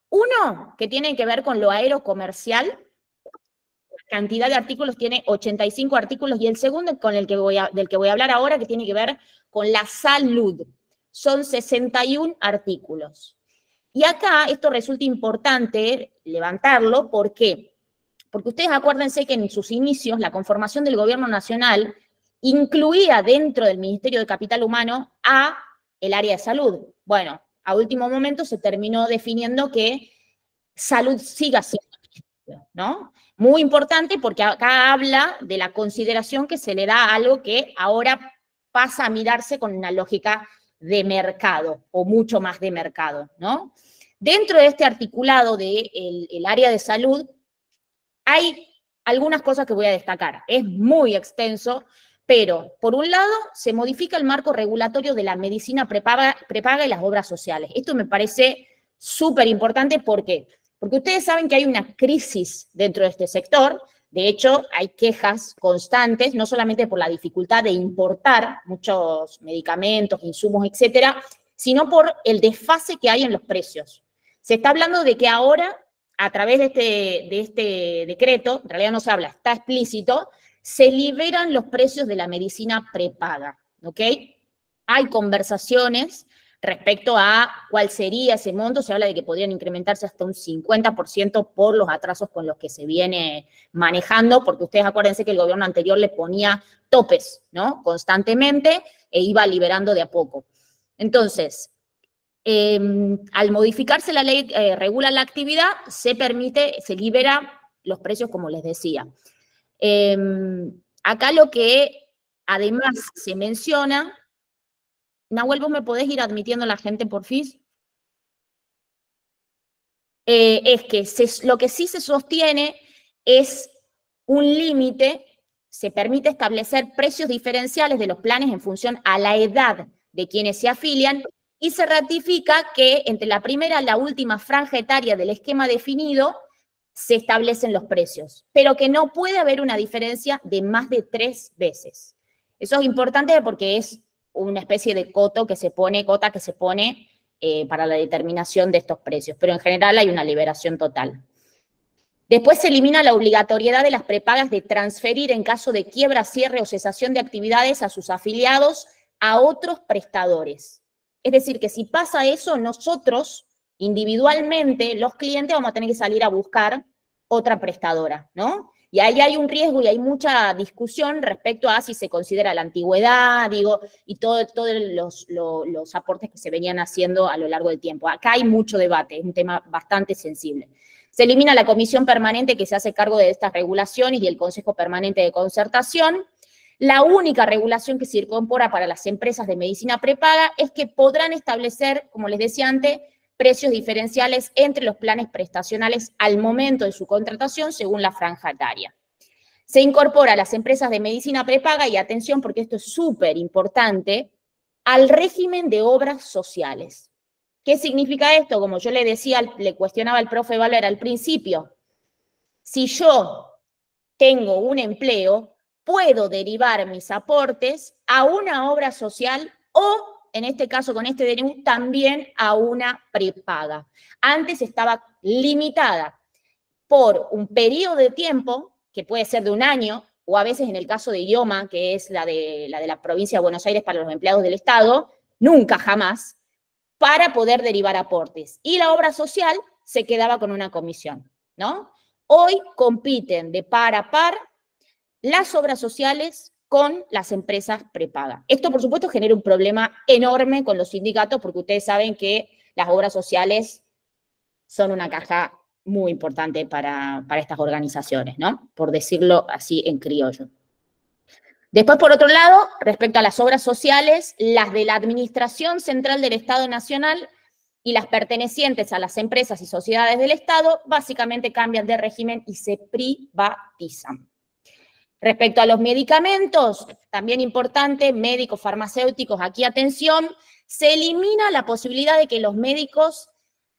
Uno, que tiene que ver con lo aerocomercial. La cantidad de artículos tiene 85 artículos. Y el segundo, del que voy a hablar ahora, que tiene que ver con la salud. Son 61 artículos. Y acá esto resulta importante levantarlo. ¿Por qué? Porque ustedes acuérdense que en sus inicios la conformación del gobierno nacional incluía dentro del Ministerio de Capital Humano a el área de salud. Bueno, a último momento se terminó definiendo que salud siga siendo, ¿no? Muy importante porque acá habla de la consideración que se le da a algo que ahora pasa a mirarse con una lógica de mercado o mucho más de mercado, ¿no? Dentro de este articulado del área de salud hay algunas cosas que voy a destacar. Es muy extenso, pero por un lado se modifica el marco regulatorio de la medicina prepaga y las obras sociales. Esto me parece súper importante. ¿Por qué? Porque ustedes saben que hay una crisis dentro de este sector. De hecho, hay quejas constantes, no solamente por la dificultad de importar muchos medicamentos, insumos, etcétera, sino por el desfase que hay en los precios. Se está hablando de que ahora, a través de este decreto, en realidad no se habla, está explícito, se liberan los precios de la medicina prepaga, ¿ok? Hay conversaciones respecto a cuál sería ese monto. Se habla de que podrían incrementarse hasta un 50% por los atrasos con los que se viene manejando, porque ustedes acuérdense que el gobierno anterior le ponía topes, ¿no?, constantemente, e iba liberando de a poco. Entonces, al modificarse la ley, regula la actividad, se libera los precios, como les decía. Acá lo que además se menciona, Nahuel, ¿vos me podés ir admitiendo a la gente, porfis? Es que lo que sí se sostiene es un límite, se permite establecer precios diferenciales de los planes en función a la edad de quienes se afilian, y se ratifica que entre la primera y la última franja etaria del esquema definido se establecen los precios, pero que no puede haber una diferencia de más de 3 veces. Eso es importante porque es una especie de cota que se pone para la determinación de estos precios, pero en general hay una liberación total. Después se elimina la obligatoriedad de las prepagas de transferir en caso de quiebra, cierre o cesación de actividades a sus afiliados a otros prestadores. Es decir, que si pasa eso, nosotros individualmente, los clientes, vamos a tener que salir a buscar otra prestadora, ¿no? Y ahí hay un riesgo y hay mucha discusión respecto a si se considera la antigüedad, y todos los aportes que se venían haciendo a lo largo del tiempo. Acá hay mucho debate, es un tema bastante sensible. Se elimina la comisión permanente que se hace cargo de estas regulaciones y el Consejo Permanente de Concertación. La única regulación que se incorpora para las empresas de medicina prepaga es que podrán establecer, como les decía antes, precios diferenciales entre los planes prestacionales al momento de su contratación según la franja etaria. Se incorpora a las empresas de medicina prepaga, y atención porque esto es súper importante, al régimen de obras sociales. ¿Qué significa esto? Como yo le decía, le cuestionaba al profe Valera al principio, si yo tengo un empleo, puedo derivar mis aportes a una obra social o, en este caso con este DNU, también a una prepaga. Antes estaba limitada por un periodo de tiempo, que puede ser de un año, o a veces en el caso de IOMA, que es la de la provincia de Buenos Aires para los empleados del Estado, nunca jamás, para poder derivar aportes. Y la obra social se quedaba con una comisión, ¿no? Hoy compiten de par a par las obras sociales con las empresas prepaga. Esto, por supuesto, genera un problema enorme con los sindicatos, porque ustedes saben que las obras sociales son una caja muy importante para estas organizaciones, ¿no? Por decirlo así en criollo. Después, por otro lado, respecto a las obras sociales, las de la Administración Central del Estado Nacional y las pertenecientes a las empresas y sociedades del Estado, básicamente cambian de régimen y se privatizan. Respecto a los medicamentos, también importante, médicos, farmacéuticos, aquí atención, se elimina la posibilidad de que los médicos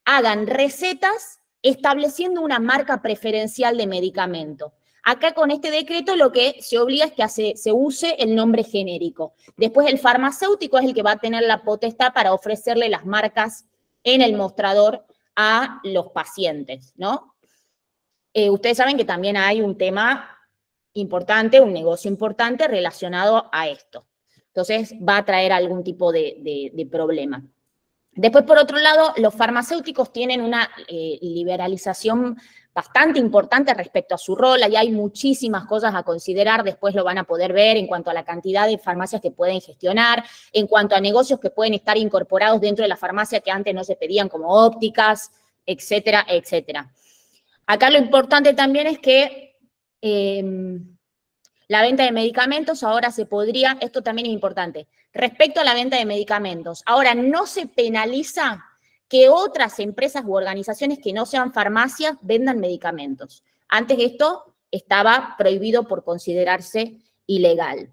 hagan recetas estableciendo una marca preferencial de medicamento. Acá con este decreto lo que se obliga es que se use el nombre genérico. Después el farmacéutico es el que va a tener la potestad para ofrecerle las marcas en el mostrador a los pacientes, ¿no? Ustedes saben que también hay un tema importante, un negocio importante relacionado a esto. Entonces va a traer algún tipo de problema. Después, por otro lado, los farmacéuticos tienen una liberalización bastante importante respecto a su rol. Ahí hay muchísimas cosas a considerar, después lo van a poder ver en cuanto a la cantidad de farmacias que pueden gestionar, en cuanto a negocios que pueden estar incorporados dentro de la farmacia que antes no se pedían, como ópticas, etcétera, etcétera. Acá lo importante también es que la venta de medicamentos ahora se podría, esto también es importante, respecto a la venta de medicamentos, ahora no se penaliza que otras empresas u organizaciones que no sean farmacias vendan medicamentos. Antes esto estaba prohibido por considerarse ilegal.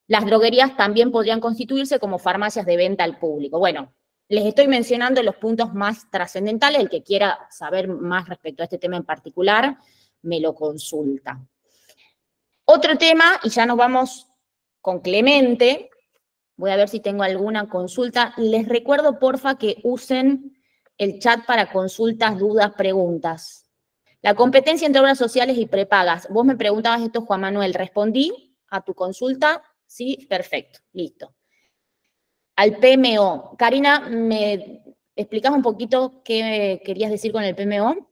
Las droguerías también podrían constituirse como farmacias de venta al público. Bueno, les estoy mencionando los puntos más trascendentales. El que quiera saber más respecto a este tema en particular, me lo consulta. Otro tema, y ya nos vamos con Clemente. Voy a ver si tengo alguna consulta. Les recuerdo, porfa, que usen el chat para consultas, dudas, preguntas. La competencia entre obras sociales y prepagas. Vos me preguntabas esto, Juan Manuel. ¿Respondí a tu consulta? Sí, perfecto, listo. Al PMO. Karina, ¿me explicás un poquito qué querías decir con el PMO?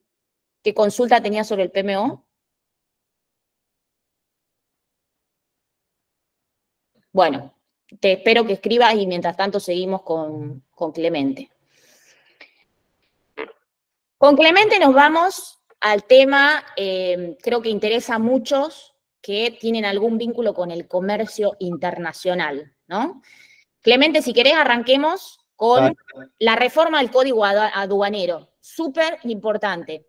¿Qué consulta tenías sobre el PMO? Bueno, te espero que escribas y mientras tanto seguimos con Clemente. Con Clemente nos vamos al tema, creo que interesa a muchos que tienen algún vínculo con el comercio internacional, ¿no? Clemente, si querés arranquemos con la reforma del Código Aduanero, súper importante.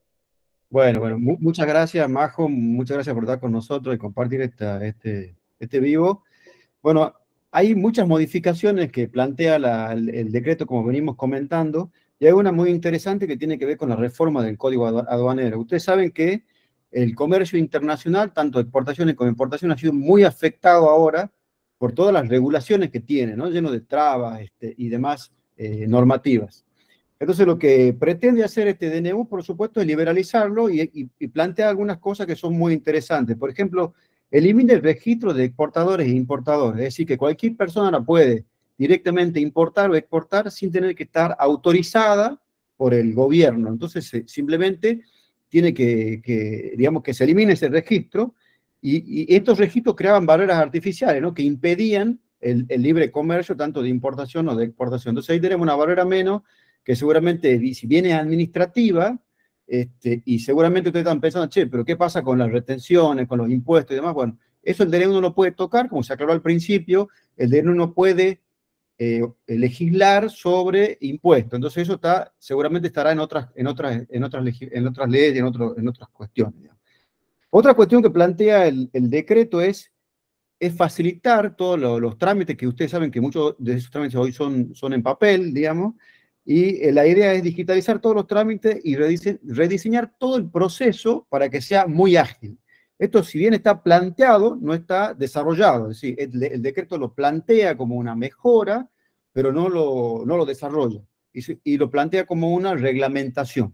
Bueno, muchas gracias, Majo, muchas gracias por estar con nosotros y compartir este vivo. Bueno, hay muchas modificaciones que plantea el decreto, como venimos comentando, y hay una muy interesante que tiene que ver con la reforma del Código Aduanero. Ustedes saben que el comercio internacional, tanto exportaciones como importaciones, ha sido muy afectado ahora por todas las regulaciones que tiene, ¿no? Lleno de trabas y demás normativas. Entonces, lo que pretende hacer este DNU, por supuesto, es liberalizarlo y plantea algunas cosas que son muy interesantes. Por ejemplo, elimina el registro de exportadores e importadores, es decir, que cualquier persona puede directamente importar o exportar sin tener que estar autorizada por el gobierno. Entonces, simplemente tiene digamos, que se elimine ese registro y estos registros creaban barreras artificiales, ¿no? Que impedían el libre comercio tanto de importación o de exportación. Entonces, ahí tenemos una barrera menos que seguramente, si bien es administrativa, y seguramente ustedes están pensando, che, pero ¿qué pasa con las retenciones, con los impuestos y demás? Bueno, eso el DNU no lo puede tocar, como se aclaró al principio, el DNU no puede legislar sobre impuestos. Entonces eso seguramente estará en otras leyes, en otras cuestiones. Digamos. Otra cuestión que plantea el decreto es facilitar todos los trámites, que ustedes saben que muchos de esos trámites hoy son en papel, digamos, y la idea es digitalizar todos los trámites y rediseñar todo el proceso para que sea muy ágil. Esto, si bien está planteado, no está desarrollado. Es decir, el decreto lo plantea como una mejora, pero no lo desarrolla. Y lo plantea como una reglamentación.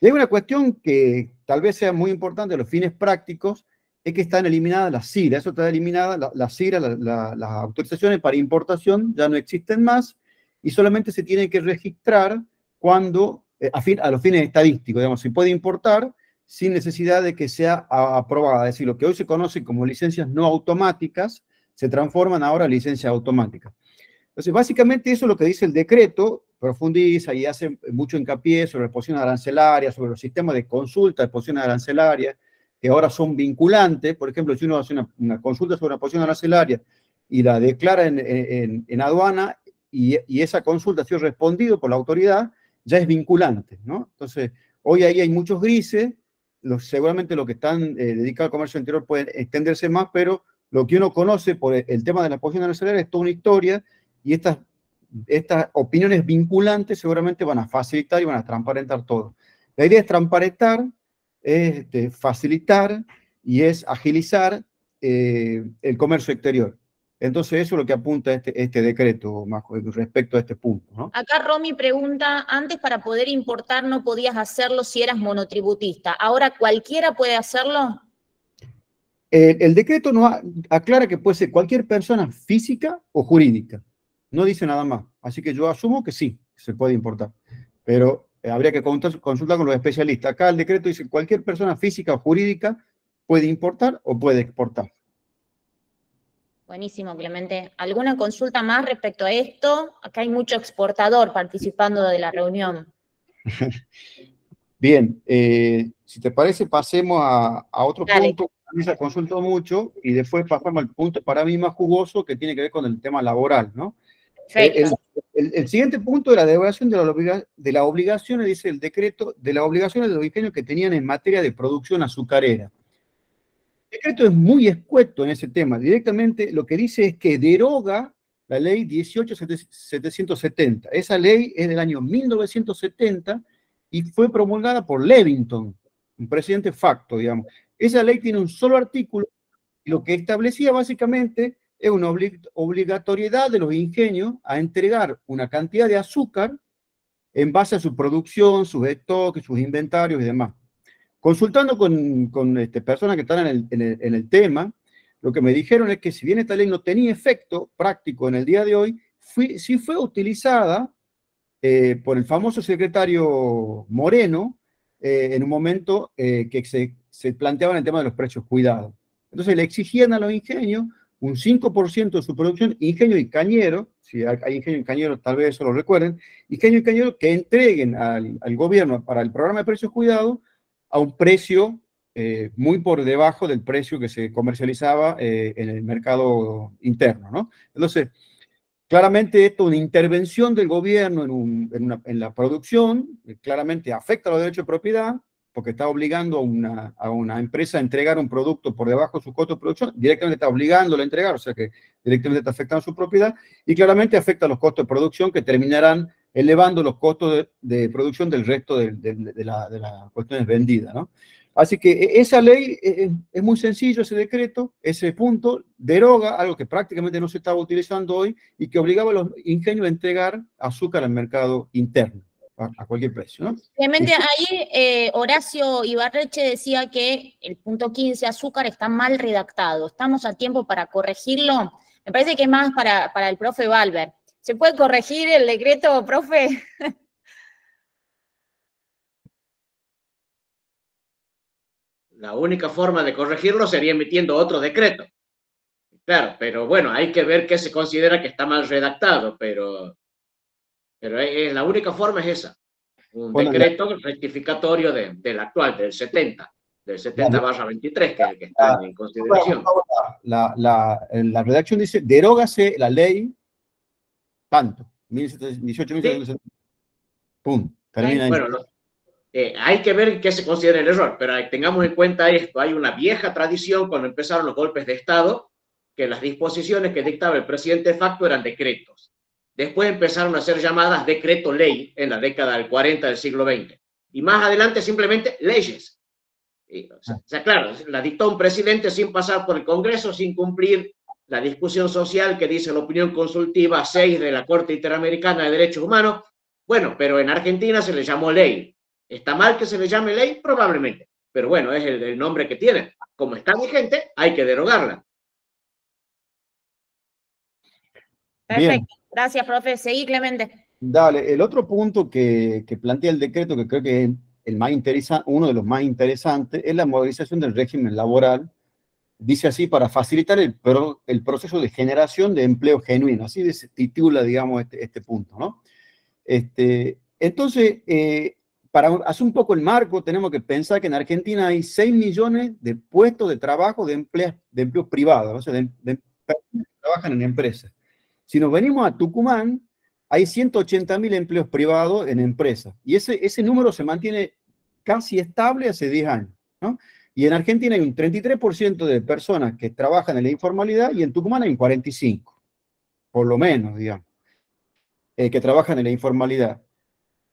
Y hay una cuestión que tal vez sea muy importante a los fines prácticos, es que están eliminadas las CIRA. Eso está eliminada, las CIRA, las autorizaciones para importación ya no existen más, y solamente se tiene que registrar cuando, a los fines estadísticos, digamos, se puede importar sin necesidad de que sea aprobada. Es decir, lo que hoy se conoce como licencias no automáticas, se transforman ahora en licencias automáticas. Entonces, básicamente eso es lo que dice el decreto, profundiza y hace mucho hincapié sobre las posiciones arancelarias, sobre los sistemas de consulta de posiciones arancelarias, que ahora son vinculantes. Por ejemplo, si uno hace una consulta sobre una posición arancelaria y la declara en aduana, y esa consulta ha sido respondido por la autoridad, ya es vinculante, ¿no? Entonces, hoy ahí hay muchos grises, seguramente los que están dedicados al comercio exterior pueden extenderse más, pero lo que uno conoce por el tema de la posición arancelaria es toda una historia, y estas opiniones vinculantes seguramente van a facilitar y van a transparentar todo. La idea es transparentar, es facilitar y es agilizar el comercio exterior. Entonces eso es lo que apunta este decreto, Majo, respecto a este punto, ¿no? Acá Romy pregunta, antes para poder importar no podías hacerlo si eras monotributista, ¿ahora cualquiera puede hacerlo? El decreto nos aclara que puede ser cualquier persona física o jurídica. No dice nada más. Así que yo asumo que sí, se puede importar. Pero habría que consultar con los especialistas. Acá el decreto dice cualquier persona física o jurídica puede importar o puede exportar. Buenísimo, Clemente. ¿Alguna consulta más respecto a esto? Acá hay mucho exportador participando de la reunión. Bien, si te parece, pasemos a otro Dale. punto. A mí se consultó mucho y después pasamos al punto para mí más jugoso que tiene que ver con el tema laboral, ¿no? Perfecto. El siguiente punto de la derogación de la obligación, dice el decreto, de las obligaciones de los ingenios que tenían en materia de producción azucarera. El decreto es muy escueto en ese tema. Directamente lo que dice es que deroga la ley 18.770. Esa ley es del año 1970 y fue promulgada por Levington, un presidente facto, digamos. Esa ley tiene un solo artículo y lo que establecía básicamente es una obligatoriedad de los ingenios a entregar una cantidad de azúcar en base a su producción, sus stocks, sus inventarios y demás. Consultando con personas que están en el tema, lo que me dijeron es que si bien esta ley no tenía efecto práctico en el día de hoy, sí fue utilizada por el famoso secretario Moreno en un momento que se planteaba el tema de los precios cuidados. Entonces le exigían a los ingenios un 5% de su producción, ingenio y cañero, si hay ingenio y cañero tal vez eso lo recuerden, ingenio y cañero que entreguen al gobierno para el programa de precios cuidados a un precio muy por debajo del precio que se comercializaba en el mercado interno, ¿no? Entonces, claramente esto es una intervención del gobierno en la producción, claramente afecta a los derechos de propiedad, porque está obligando a una empresa a entregar un producto por debajo de su costo de producción, directamente está obligándolo a entregar, o sea que directamente está afectando su propiedad, y claramente afecta a los costos de producción que terminarán elevando los costos de producción del resto de las cuestiones vendidas, ¿no? Así que esa ley es muy sencillo, ese decreto, ese punto, deroga algo que prácticamente no se estaba utilizando hoy y que obligaba a los ingenios a entregar azúcar al mercado interno, a cualquier precio, ¿no? Clemente, ahí Horacio Ibarreche decía que el punto 15, azúcar, está mal redactado. ¿Estamos a tiempo para corregirlo? Me parece que es más para el profe Valver. ¿Se puede corregir el decreto, profe? La única forma de corregirlo sería emitiendo otro decreto. Claro, pero bueno, hay que ver qué se considera que está mal redactado, pero la única forma es esa. Un decreto rectificatorio del actual, del 70/23, que es el que está en consideración. La redacción dice, derógase la ley tanto, 18.770. Punto. Termina ahí. Bueno, hay que ver qué se considera el error, pero tengamos en cuenta esto. Hay una vieja tradición cuando empezaron los golpes de Estado, que las disposiciones que dictaba el presidente de facto eran decretos. Después empezaron a ser llamadas decreto-ley en la década del 40 del siglo XX. Y más adelante simplemente leyes. O sea, claro, la dictó un presidente sin pasar por el Congreso, sin cumplir la discusión social que dice la opinión consultiva 6 de la Corte Interamericana de Derechos Humanos. Bueno, pero en Argentina se le llamó ley. ¿Está mal que se le llame ley? Probablemente. Pero bueno, es el nombre que tiene. Como está vigente, hay que derogarla. Perfecto. Bien. Gracias, profe. Seguí, Clemente. Dale, el otro punto que plantea el decreto, que creo que es uno de los más interesantes, es la modernización del régimen laboral. Dice así, para facilitar el proceso de generación de empleo genuino. Así se titula, digamos, este punto, ¿no? Entonces, para hacer un poco el marco, tenemos que pensar que en Argentina hay 6 millones de puestos de trabajo de empleos privados, o sea, de personas que trabajan en empresas. Si nos venimos a Tucumán, hay 180.000 empleos privados en empresas. Y ese número se mantiene casi estable hace 10 años. ¿no? Y en Argentina hay un 33% de personas que trabajan en la informalidad y en Tucumán hay un 45%, por lo menos, digamos, que trabajan en la informalidad.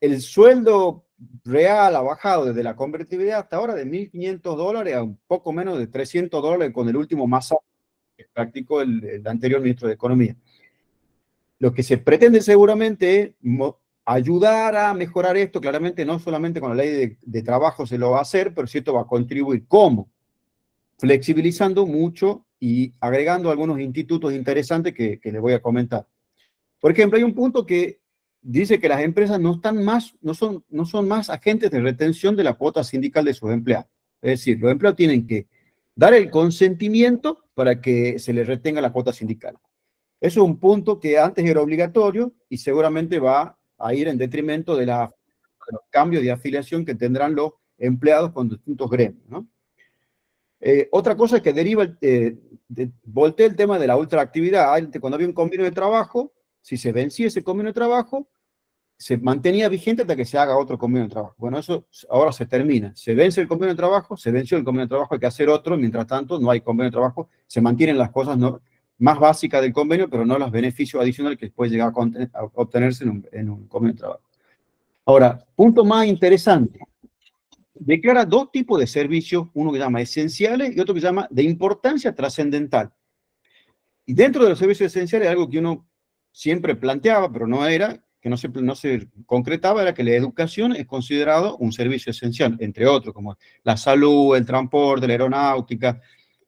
El sueldo real ha bajado desde la convertibilidad hasta ahora de $1.500 a un poco menos de $300 con el último masa que practicó el anterior ministro de Economía. Lo que se pretende seguramente es ayudar a mejorar esto, claramente no solamente con la ley de trabajo se lo va a hacer, pero cierto va a contribuir. ¿Cómo? Flexibilizando mucho y agregando algunos institutos interesantes que les voy a comentar. Por ejemplo, hay un punto que dice que las empresas no son más agentes de retención de la cuota sindical de sus empleados. Es decir, los empleados tienen que dar el consentimiento para que se les retenga la cuota sindical. Eso es un punto que antes era obligatorio y seguramente va a ir en detrimento de los cambios de afiliación que tendrán los empleados con distintos gremios, ¿no? Otra cosa es que deriva, voltea el tema de la ultraactividad. Cuando había un convenio de trabajo, si se vencía ese convenio de trabajo, se mantenía vigente hasta que se haga otro convenio de trabajo. Bueno, eso ahora se termina. Se vence el convenio de trabajo, se venció el convenio de trabajo, hay que hacer otro, mientras tanto no hay convenio de trabajo, se mantienen las cosas más básicas del convenio, pero no los beneficios adicionales que puede llegar a obtenerse en un convenio de trabajo. Ahora, punto más interesante. Declara dos tipos de servicios, uno que se llama esenciales y otro que se llama de importancia trascendental. Y dentro de los servicios esenciales, algo que uno siempre planteaba, pero no era, que no se concretaba, era que la educación es considerado un servicio esencial, entre otros, como la salud, el transporte, la aeronáutica,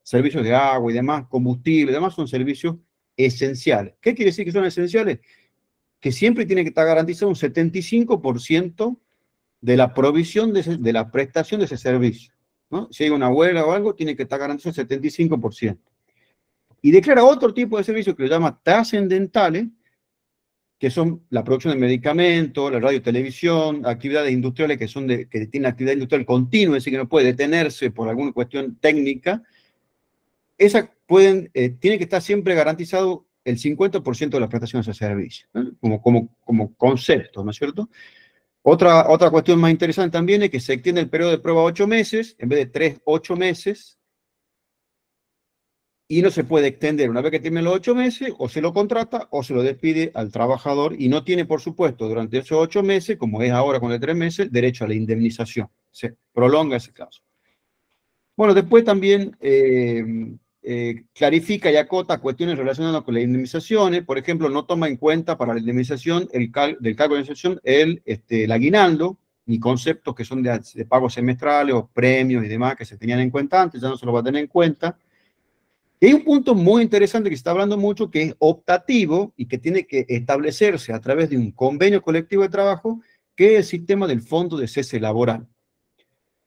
servicios de agua y demás, combustible, y demás son servicios esenciales. ¿Qué quiere decir que son esenciales? Que siempre tiene que estar garantizado un 75% de la provisión de la prestación de ese servicio, ¿no? Si hay una huelga o algo, tiene que estar garantizado el 75%. Y declara otro tipo de servicios que lo llama trascendentales, que son la producción de medicamentos, la radio y televisión, actividades industriales que tienen actividad industrial continua, es decir, que no puede detenerse por alguna cuestión técnica. Esas tiene que estar siempre garantizado el 50% de las prestaciones de servicio, ¿no? como concepto, ¿no es cierto? Otra cuestión más interesante también es que se extiende el periodo de prueba a 8 meses, en vez de 3, 8 meses, y no se puede extender. Una vez que tiene los 8 meses, o se lo contrata o se lo despide al trabajador, y no tiene, por supuesto, durante esos 8 meses, como es ahora con el 3 meses, derecho a la indemnización. Se prolonga ese caso. Bueno, después también clarifica y acota cuestiones relacionadas con las indemnizaciones. Por ejemplo, no toma en cuenta para la indemnización del cargo de indemnización el aguinaldo, ni conceptos que son de pagos semestrales o premios y demás que se tenían en cuenta antes, ya no se lo va a tener en cuenta. Y hay un punto muy interesante que se está hablando mucho, que es optativo y que tiene que establecerse a través de un convenio colectivo de trabajo, que es el sistema del fondo de cese laboral,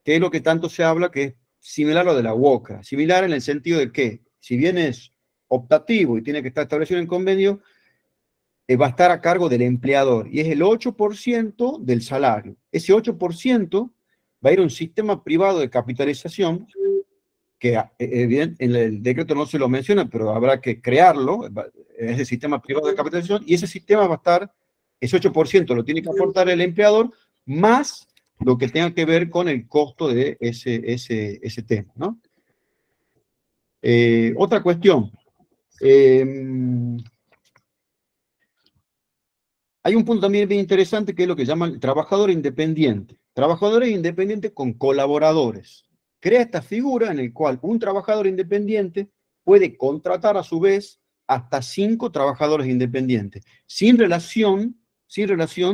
que es lo que tanto se habla, que es similar a lo de la UOCRA, similar en el sentido de que, si bien es optativo y tiene que estar establecido en convenio, va a estar a cargo del empleador, y es el 8% del salario. Ese 8% va a ir a un sistema privado de capitalización, que en el decreto no se lo menciona, pero habrá que crearlo, es el sistema privado de capitalización, y ese sistema va a estar, ese 8% lo tiene que aportar el empleador, más lo que tenga que ver con el costo de ese tema, ¿no? Otra cuestión. Hay un punto también bien interesante que es lo que llaman trabajador independiente. Trabajadores independientes con colaboradores. Crea esta figura en la cual un trabajador independiente puede contratar a su vez hasta 5 trabajadores independientes, sin relación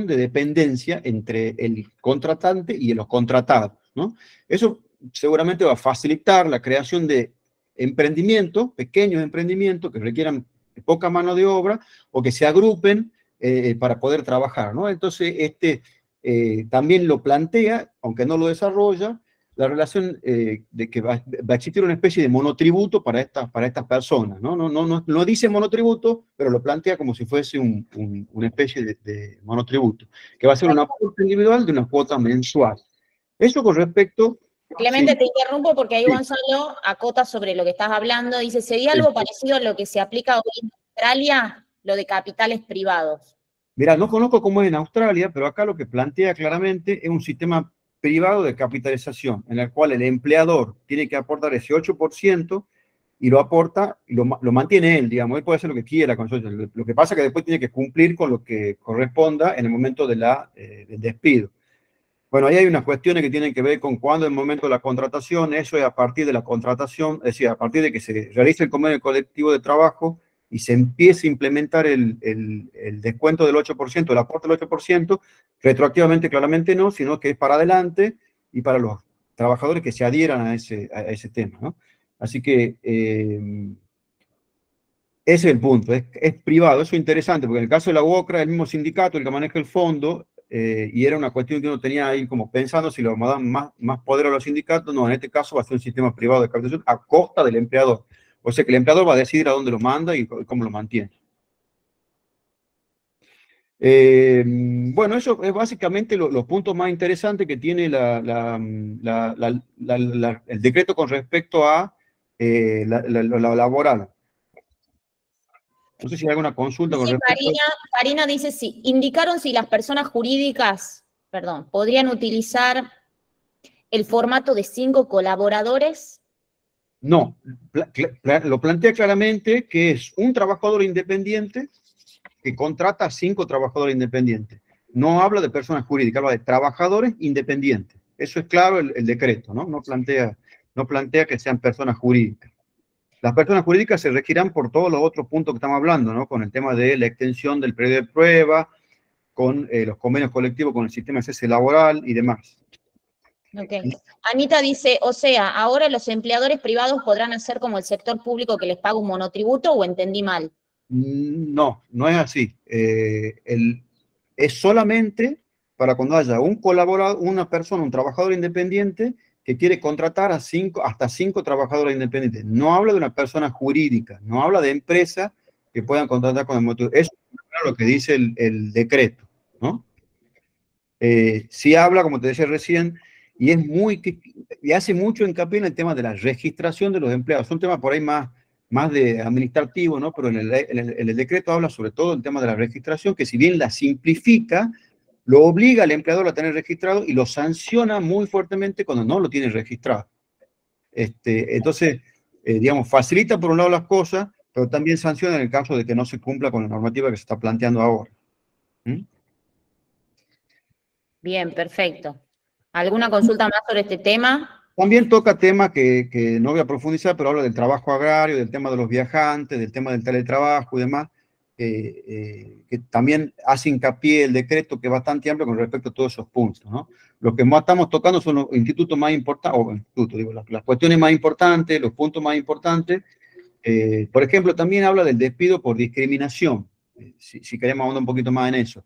de dependencia entre el contratante y los contratados, ¿no? Eso seguramente va a facilitar la creación de emprendimientos, pequeños emprendimientos que requieran poca mano de obra o que se agrupen para poder trabajar, ¿no? Entonces, también lo plantea, aunque no lo desarrolla, la relación de que va a existir una especie de monotributo para estas personas, ¿no? No dice monotributo, pero lo plantea como si fuese una especie de monotributo, que va a ser una cuota individual de una cuota mensual. Eso con respecto... Clemente, sí. te interrumpo porque ahí Sí. Gonzalo acota sobre lo que estás hablando. Dice, ¿sería algo parecido a lo que se aplica hoy en Australia, lo de capitales privados? Mirá, no conozco cómo es en Australia, pero acá lo que plantea claramente es un sistema privado de capitalización, en el cual el empleador tiene que aportar ese 8% y lo aporta y lo mantiene él, digamos. Él puede hacer lo que quiera con eso. Lo que pasa es que después tiene que cumplir con lo que corresponda en el momento del despido. Bueno, ahí hay unas cuestiones que tienen que ver con cuándo es el momento de la contratación. Eso es a partir de la contratación, es decir, a partir de que se realice el convenio colectivo de trabajo y se empiece a implementar el descuento del 8%, el aporte del 8%, retroactivamente claramente no, sino que es para adelante y para los trabajadores que se adhieran a ese tema, ¿no? Así que ese es el punto, es privado. Eso es interesante, porque en el caso de la UOCRA es el mismo sindicato el que maneja el fondo, y era una cuestión que uno tenía ahí como pensando si le vamos a dar más poder a los sindicatos. No, en este caso va a ser un sistema privado de capitalización a costa del empleador. O sea que el empleador va a decidir a dónde lo manda y cómo lo mantiene. Bueno, eso es básicamente los puntos más interesantes que tiene el decreto con respecto a lo laboral. No sé si hay alguna consulta con respecto a... Karina dice sí. Indicaron si las personas jurídicas, podrían utilizar el formato de 5 colaboradores. No, lo plantea claramente que es un trabajador independiente que contrata a 5 trabajadores independientes. No habla de personas jurídicas, habla de trabajadores independientes. Eso es claro el decreto, ¿no? No plantea que sean personas jurídicas. Las personas jurídicas se regirán por todos los otros puntos que estamos hablando, ¿no? Con el tema de la extensión del periodo de prueba, con los convenios colectivos, con el sistema de cese laboral y demás. Ok. Anita dice, o sea, ahora los empleadores privados podrán hacer como el sector público que les paga un monotributo, ¿o entendí mal? No, no es así. Es solamente para cuando haya un colaborador, una persona, un trabajador independiente que quiere contratar hasta 5 trabajadores independientes. No habla de una persona jurídica, no habla de empresas que puedan contratar con el motivo. Eso es lo que dice el decreto, ¿no? Sí habla, como te decía recién, y hace mucho hincapié en el tema de la registración de los empleados. Es un tema por ahí más de administrativo, ¿no? Pero en el decreto habla sobre todo del tema de la registración, que si bien la simplifica, lo obliga al empleador a tener registrado y lo sanciona muy fuertemente cuando no lo tiene registrado. Entonces, digamos, facilita por un lado las cosas, pero también sanciona en el caso de que no se cumpla con la normativa que se está planteando ahora. ¿Mm? Bien, perfecto. ¿Alguna consulta más sobre este tema? También toca temas que no voy a profundizar, pero habla del trabajo agrario, del tema de los viajantes, del tema del teletrabajo y demás, que también hace hincapié el decreto, que es bastante amplio con respecto a todos esos puntos, ¿no? Lo que más estamos tocando son los institutos más importantes, las cuestiones más importantes, los puntos más importantes. Por ejemplo, también habla del despido por discriminación, si queremos ahondar un poquito más en eso.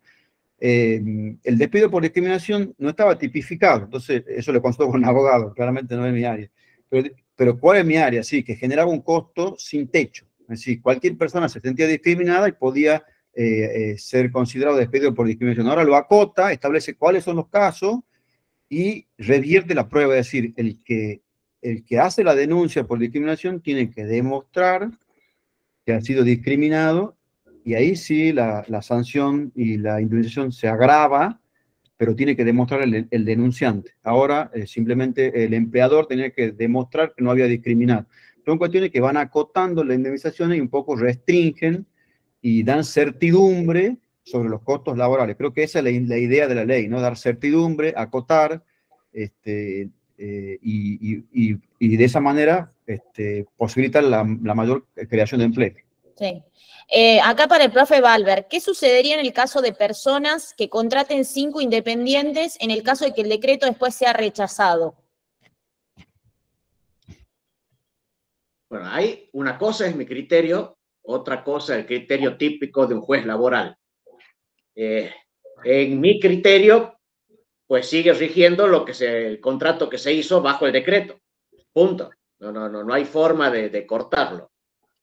El despido por discriminación no estaba tipificado, entonces eso le consulto con un abogado, claramente no es mi área. Pero ¿cuál es mi área? Sí, que generaba un costo sin techo. Es decir, cualquier persona se sentía discriminada y podía ser considerado despido por discriminación. Ahora lo acota, establece cuáles son los casos y revierte la prueba. Es decir, el que hace la denuncia por discriminación tiene que demostrar que ha sido discriminado, y ahí sí la sanción y la indemnización se agrava, pero tiene que demostrar el denunciante. Ahora simplemente el empleador tenía que demostrar que no había discriminado. Son cuestiones que van acotando las indemnizaciones y un poco restringen y dan certidumbre sobre los costos laborales. Creo que esa es la idea de la ley, ¿no? Dar certidumbre, acotar, y de esa manera posibilitar la mayor creación de empleo. Sí. Acá para el profe Valver, ¿qué sucedería en el caso de personas que contraten 5 independientes en el caso de que el decreto después sea rechazado? Bueno, hay una cosa es mi criterio, otra cosa el criterio típico de un juez laboral. En mi criterio, pues sigue rigiendo el contrato que se hizo bajo el decreto. Punto. No hay forma de cortarlo.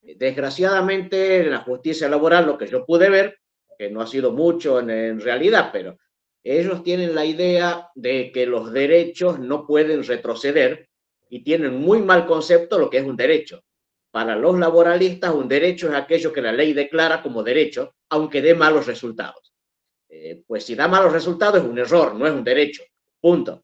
Desgraciadamente, en la justicia laboral, lo que yo pude ver, que no ha sido mucho en realidad, pero ellos tienen la idea de que los derechos no pueden retroceder y tienen muy mal concepto lo que es un derecho. Para los laboralistas, un derecho es aquello que la ley declara como derecho, aunque dé malos resultados. Pues si da malos resultados es un error, no es un derecho. Punto.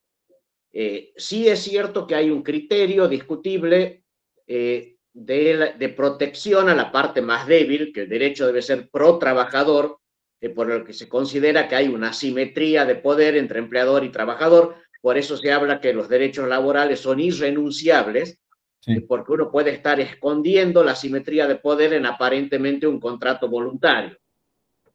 Sí es cierto que hay un criterio discutible de protección a la parte más débil, que el derecho debe ser pro trabajador, por lo que se considera que hay una asimetría de poder entre empleador y trabajador. Por eso se habla que los derechos laborales son irrenunciables, sí, porque uno puede estar escondiendo la asimetría de poder en aparentemente un contrato voluntario.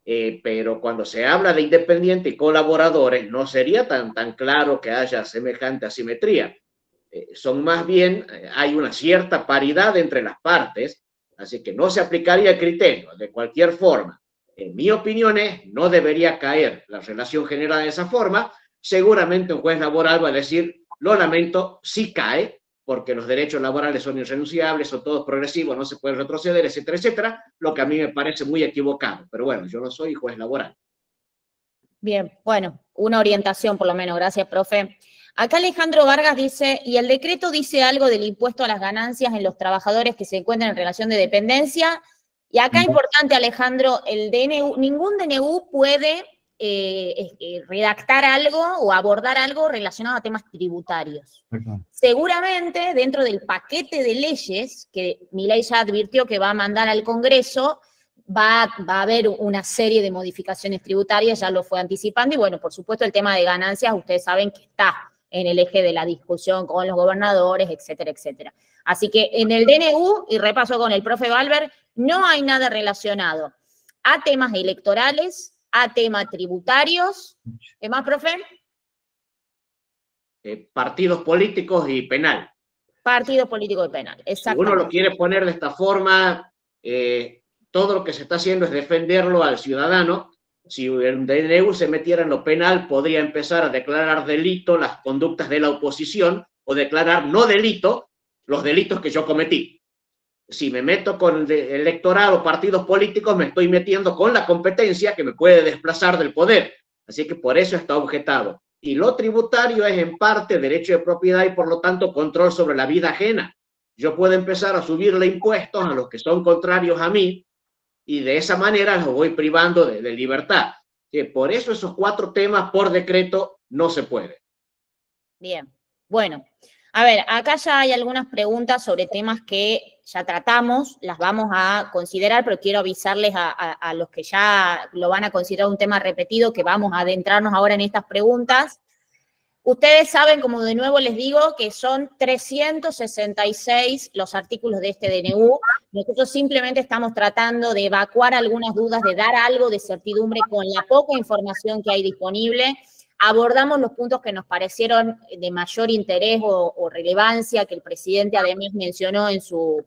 Pero cuando se habla de independiente y colaboradores, no sería tan claro que haya semejante asimetría. Son más bien, hay una cierta paridad entre las partes, así que no se aplicaría el criterio de cualquier forma. En mi opinión no debería caer la relación generada de esa forma. Seguramente un juez laboral va a decir, lo lamento, sí cae, porque los derechos laborales son irrenunciables, son todos progresivos, no se puede retroceder, etcétera, etcétera, lo que a mí me parece muy equivocado. Pero bueno, yo no soy juez laboral. Bien, bueno, una orientación por lo menos. Gracias, profe. Acá Alejandro Vargas dice, y el decreto dice algo del impuesto a las ganancias en los trabajadores que se encuentran en relación de dependencia. Y acá importante, Alejandro, el DNU, ningún DNU puede redactar algo o abordar algo relacionado a temas tributarios. Seguramente dentro del paquete de leyes que Milei ya advirtió que va a mandar al Congreso, va a haber una serie de modificaciones tributarias, ya lo fue anticipando, y bueno, por supuesto el tema de ganancias, ustedes saben que está en el eje de la discusión con los gobernadores, etcétera, etcétera. Así que en el DNU, y repaso con el profe Valver, no hay nada relacionado a temas electorales, a temas tributarios. ¿Qué más, profe? Partidos políticos y penal. Partidos políticos y penal, exacto. Si uno lo quiere poner de esta forma, todo lo que se está haciendo es defenderlo al ciudadano. Si el DNU se metiera en lo penal, podría empezar a declarar delito las conductas de la oposición o declarar no delito los delitos que yo cometí. Si me meto con el electorado o partidos políticos, me estoy metiendo con la competencia que me puede desplazar del poder. Así que por eso está objetado. Y lo tributario es en parte derecho de propiedad y por lo tanto control sobre la vida ajena. Yo puedo empezar a subirle impuestos a los que son contrarios a mí y de esa manera los voy privando de libertad. Por eso esos 4 temas por decreto no se puede. Bien, bueno. A ver, acá ya hay algunas preguntas sobre temas que ya tratamos, las vamos a considerar, pero quiero avisarles a los que ya lo van a considerar un tema repetido, que vamos a adentrarnos ahora en estas preguntas. Ustedes saben, como de nuevo les digo, que son 366 los artículos de este DNU. Nosotros simplemente estamos tratando de evacuar algunas dudas, de dar algo de certidumbre con la poca información que hay disponible. Abordamos los puntos que nos parecieron de mayor interés o relevancia, que el presidente además mencionó en sus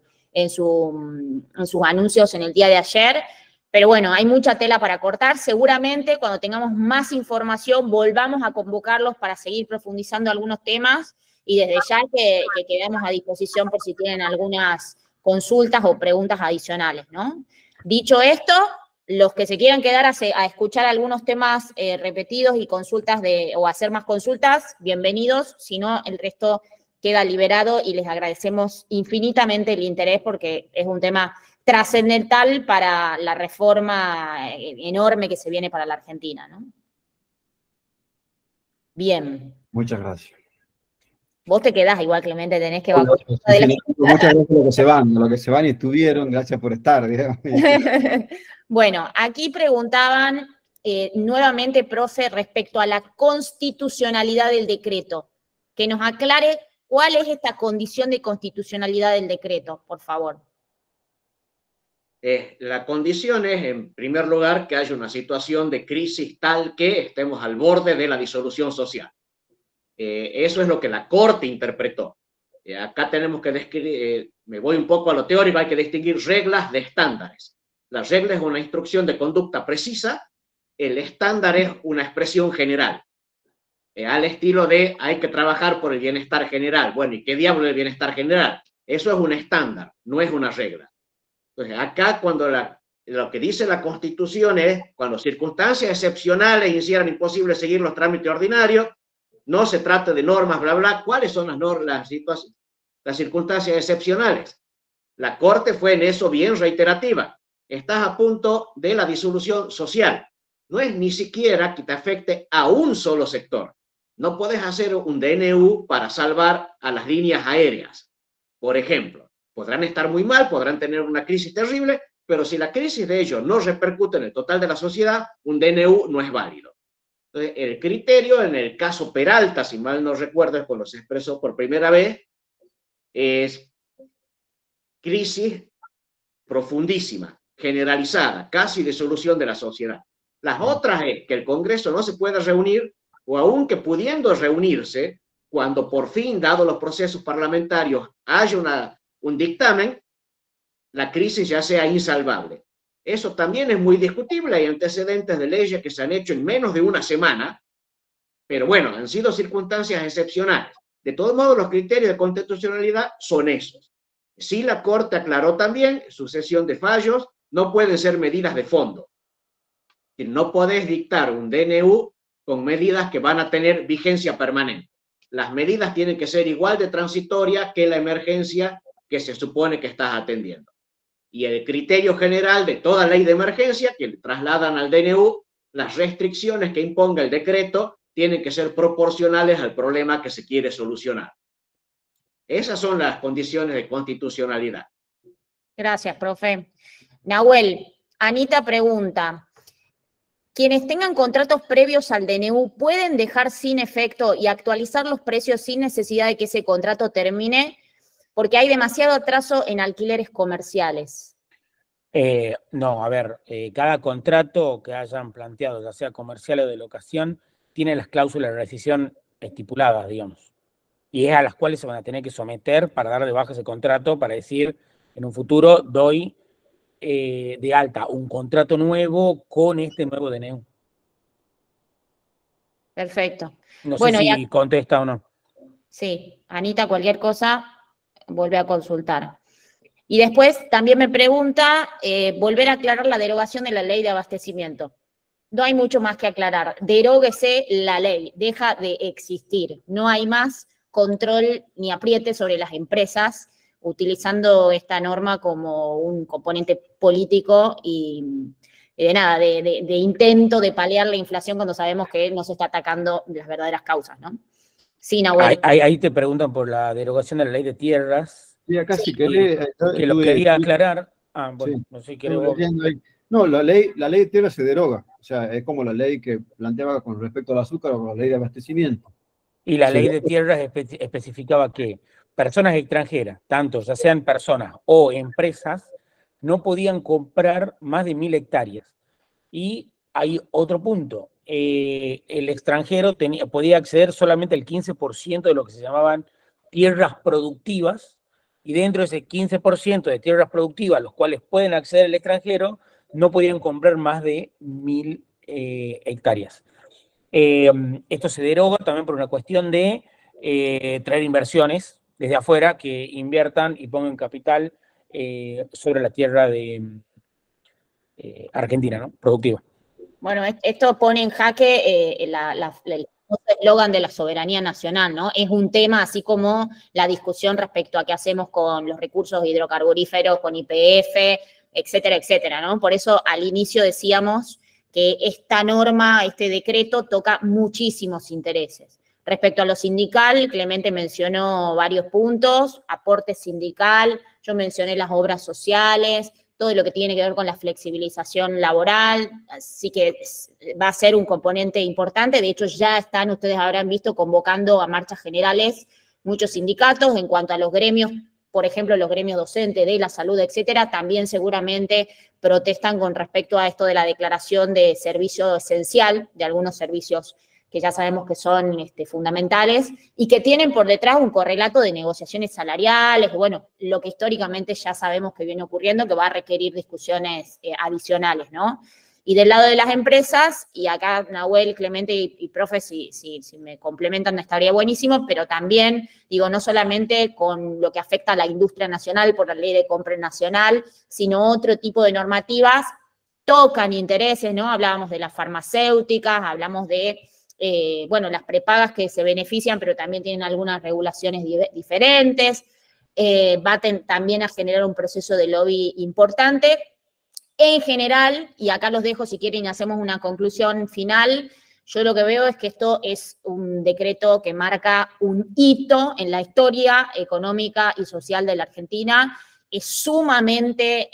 anuncios en el día de ayer. Pero bueno, hay mucha tela para cortar. Seguramente cuando tengamos más información volvamos a convocarlos para seguir profundizando algunos temas y desde ya que quedamos a disposición por si tienen algunas consultas o preguntas adicionales, ¿no? Dicho esto, los que se quieran quedar a escuchar algunos temas repetidos y consultas o hacer más consultas, bienvenidos. Si no, el resto queda liberado y les agradecemos infinitamente el interés porque es un tema trascendental para la reforma enorme que se viene para la Argentina, ¿no? Bien. Muchas gracias. Vos te quedás igual, Clemente, tenés que... Muchas gracias a los que se van y estuvieron, gracias por estar, digamos. Bueno, aquí preguntaban nuevamente, profe, respecto a la constitucionalidad del decreto. Que nos aclare cuál es esta condición de constitucionalidad del decreto, por favor. La condición es, en primer lugar, que haya una situación de crisis tal que estemos al borde de la disolución social. Eso es lo que la Corte interpretó. Acá tenemos que describir, me voy un poco a lo teórico, hay que distinguir reglas de estándares. La regla es una instrucción de conducta precisa, el estándar es una expresión general. Al estilo de hay que trabajar por el bienestar general. Bueno, ¿y qué diablo es el bienestar general? Eso es un estándar, no es una regla. Entonces, acá cuando lo que dice la Constitución es, cuando circunstancias excepcionales hicieran imposible seguir los trámites ordinarios, no se trata de normas, bla, bla. ¿Cuáles son las circunstancias excepcionales? La Corte fue en eso bien reiterativa. Estás a punto de la disolución social. No es ni siquiera que te afecte a un solo sector. No puedes hacer un DNU para salvar a las líneas aéreas, por ejemplo. Podrán estar muy mal, podrán tener una crisis terrible, pero si la crisis de ellos no repercute en el total de la sociedad, un DNU no es válido. Entonces, el criterio en el caso Peralta, si mal no recuerdo, es cuando se expresó por primera vez, es crisis profundísima, generalizada, casi de solución de la sociedad. Las otras es que el Congreso no se pueda reunir, o aunque pudiendo reunirse, cuando por fin, dado los procesos parlamentarios, haya un dictamen, la crisis ya sea insalvable. Eso también es muy discutible. Hay antecedentes de leyes que se han hecho en menos de una semana, pero bueno, han sido circunstancias excepcionales. De todos modos, los criterios de constitucionalidad son esos. Sí, la Corte aclaró también, sucesión de fallos, no pueden ser medidas de fondo. No podés dictar un DNU con medidas que van a tener vigencia permanente. Las medidas tienen que ser igual de transitorias que la emergencia que se supone que estás atendiendo. Y el criterio general de toda ley de emergencia que trasladan al DNU, las restricciones que imponga el decreto tienen que ser proporcionales al problema que se quiere solucionar. Esas son las condiciones de constitucionalidad. Gracias, profe. Nahuel, Anita pregunta, ¿quienes tengan contratos previos al DNU pueden dejar sin efecto y actualizar los precios sin necesidad de que ese contrato termine? Porque hay demasiado atraso en alquileres comerciales. No, a ver, cada contrato que hayan planteado, ya sea comercial o de locación, tiene las cláusulas de rescisión estipuladas, digamos. Y es a las cuales se van a tener que someter para dar de baja ese contrato, para decir, en un futuro doy de alta un contrato nuevo con este nuevo DNU. Perfecto. No sé si contesta o no. Sí, Anita, cualquier cosa, vuelve a consultar. Y después también me pregunta, volver a aclarar la derogación de la ley de abastecimiento. No hay mucho más que aclarar. Deróguese la ley, deja de existir. No hay más control ni apriete sobre las empresas, utilizando esta norma como un componente político y de intento de paliar la inflación cuando sabemos que no se está atacando las verdaderas causas, ¿no? Sí, Nahuel. Ahí te preguntan por la derogación de la ley de tierras. Sí, acá sí querés. Que lo quería aclarar. Bueno, sí, no sé, ¿querés vos? No, la ley de tierra se deroga. O sea, es como la ley que planteaba con respecto al azúcar o la ley de abastecimiento. Y la ley de tierras especificaba que personas extranjeras, tanto ya sean personas o empresas, no podían comprar más de 1000 hectáreas. Y hay otro punto. El extranjero podía acceder solamente al 15% de lo que se llamaban tierras productivas, y dentro de ese 15% de tierras productivas, los cuales pueden acceder el extranjero, no podían comprar más de 1000 hectáreas. Esto se deroga también por una cuestión de traer inversiones desde afuera que inviertan y pongan capital sobre la tierra de Argentina, ¿no? Productiva. Bueno, esto pone en jaque el eslogan de la soberanía nacional, ¿no? Es un tema así como la discusión respecto a qué hacemos con los recursos hidrocarburíferos, con YPF, etcétera, etcétera, ¿no? Por eso al inicio decíamos que esta norma, este decreto, toca muchísimos intereses. Respecto a lo sindical, Clemente mencionó varios puntos, aporte sindical, yo mencioné las obras sociales, todo lo que tiene que ver con la flexibilización laboral, así que va a ser un componente importante. De hecho, ya están, ustedes habrán visto, convocando a marchas generales muchos sindicatos. En cuanto a los gremios, por ejemplo, los gremios docentes, de la salud, etcétera, también seguramente protestan con respecto a esto de la declaración de servicio esencial, de algunos servicios que ya sabemos que son fundamentales, y que tienen por detrás un correlato de negociaciones salariales, bueno, lo que históricamente ya sabemos que viene ocurriendo, que va a requerir discusiones adicionales, ¿no? Y del lado de las empresas, y acá Nahuel, Clemente y profe, si me complementan estaría buenísimo, pero también, digo, no solamente con lo que afecta a la industria nacional por la ley de compra nacional, sino otro tipo de normativas, tocan intereses, ¿no? Hablábamos de las farmacéuticas, hablamos de bueno, las prepagas que se benefician, pero también tienen algunas regulaciones diferentes, va también a generar un proceso de lobby importante. En general, y acá los dejo si quieren y hacemos una conclusión final, Yo lo que veo es que esto es un decreto que marca un hito en la historia económica y social de la Argentina. Es sumamente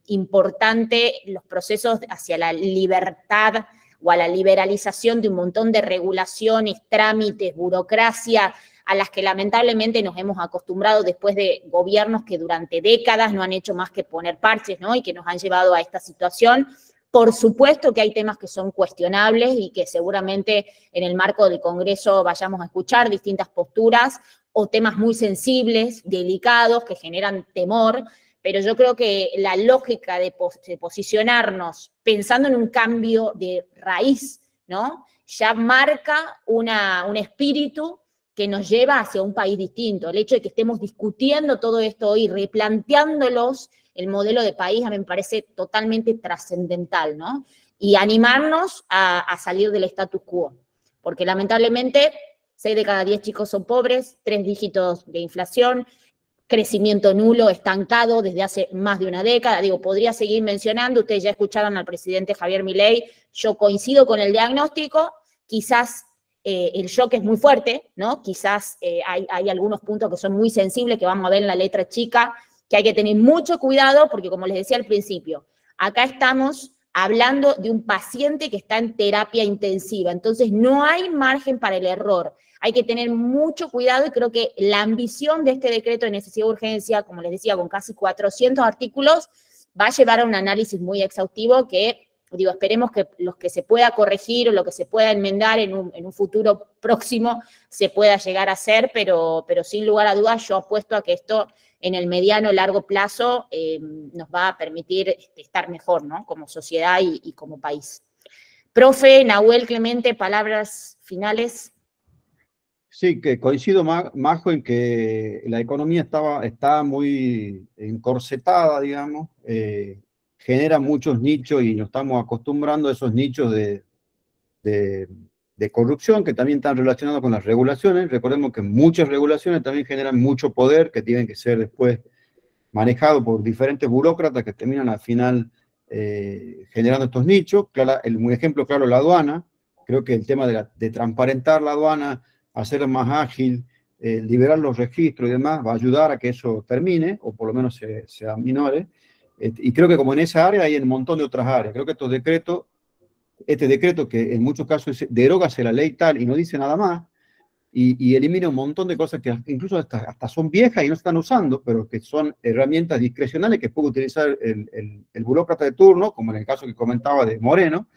importante los procesos hacia la libertad o a la liberalización de un montón de regulaciones, trámites, burocracia, a las que lamentablemente nos hemos acostumbrado después de gobiernos que durante décadas no han hecho más que poner parches, ¿no? Y que nos han llevado a esta situación. Por supuesto que hay temas que son cuestionables y que seguramente en el marco del Congreso vayamos a escuchar distintas posturas o temas muy sensibles, delicados, que generan temor, pero yo creo que la lógica de posicionarnos pensando en un cambio de raíz, ¿no? Ya marca un espíritu que nos lleva hacia un país distinto. El hecho de que estemos discutiendo todo esto hoy, replanteándolos el modelo de país, a mí me parece totalmente trascendental, ¿no? Y animarnos a salir del status quo, porque lamentablemente 6 de cada 10 chicos son pobres, 3 dígitos de inflación, crecimiento nulo, estancado desde hace más de una década. Digo, podría seguir mencionando, ustedes ya escucharon al presidente Javier Milei, yo coincido con el diagnóstico, quizás el shock es muy fuerte, ¿no? Quizás hay algunos puntos que son muy sensibles, que vamos a ver en la letra chica, que hay que tener mucho cuidado, porque como les decía al principio, acá estamos hablando de un paciente que está en terapia intensiva, entonces no hay margen para el error. Hay que tener mucho cuidado y creo que la ambición de este decreto de necesidad de urgencia, como les decía, con casi 400 artículos, va a llevar a un análisis muy exhaustivo que, digo, esperemos que los que se pueda corregir o lo que se pueda enmendar en un futuro próximo se pueda llegar a hacer, pero sin lugar a dudas yo apuesto a que esto en el mediano largo plazo nos va a permitir estar mejor, ¿no? Como sociedad y como país. Profe, Nahuel Clemente, palabras finales. Sí, que coincido, Majo, en que la economía está muy encorsetada, digamos, genera muchos nichos y nos estamos acostumbrando a esos nichos de corrupción que también están relacionados con las regulaciones. Recordemos que muchas regulaciones también generan mucho poder que tienen que ser después manejado por diferentes burócratas que terminan al final generando estos nichos. Un ejemplo claro, la aduana. Creo que el tema de transparentar la aduana, hacerla más ágil, liberar los registros y demás, va a ayudar a que eso termine, o por lo menos se aminore. Y creo que como en esa área hay un montón de otras áreas. Creo que este decreto que en muchos casos derógase la ley tal y no dice nada más, y elimina un montón de cosas que incluso hasta son viejas y no se están usando, pero que son herramientas discrecionales que puede utilizar el burócrata de turno, como en el caso que comentaba de Moreno.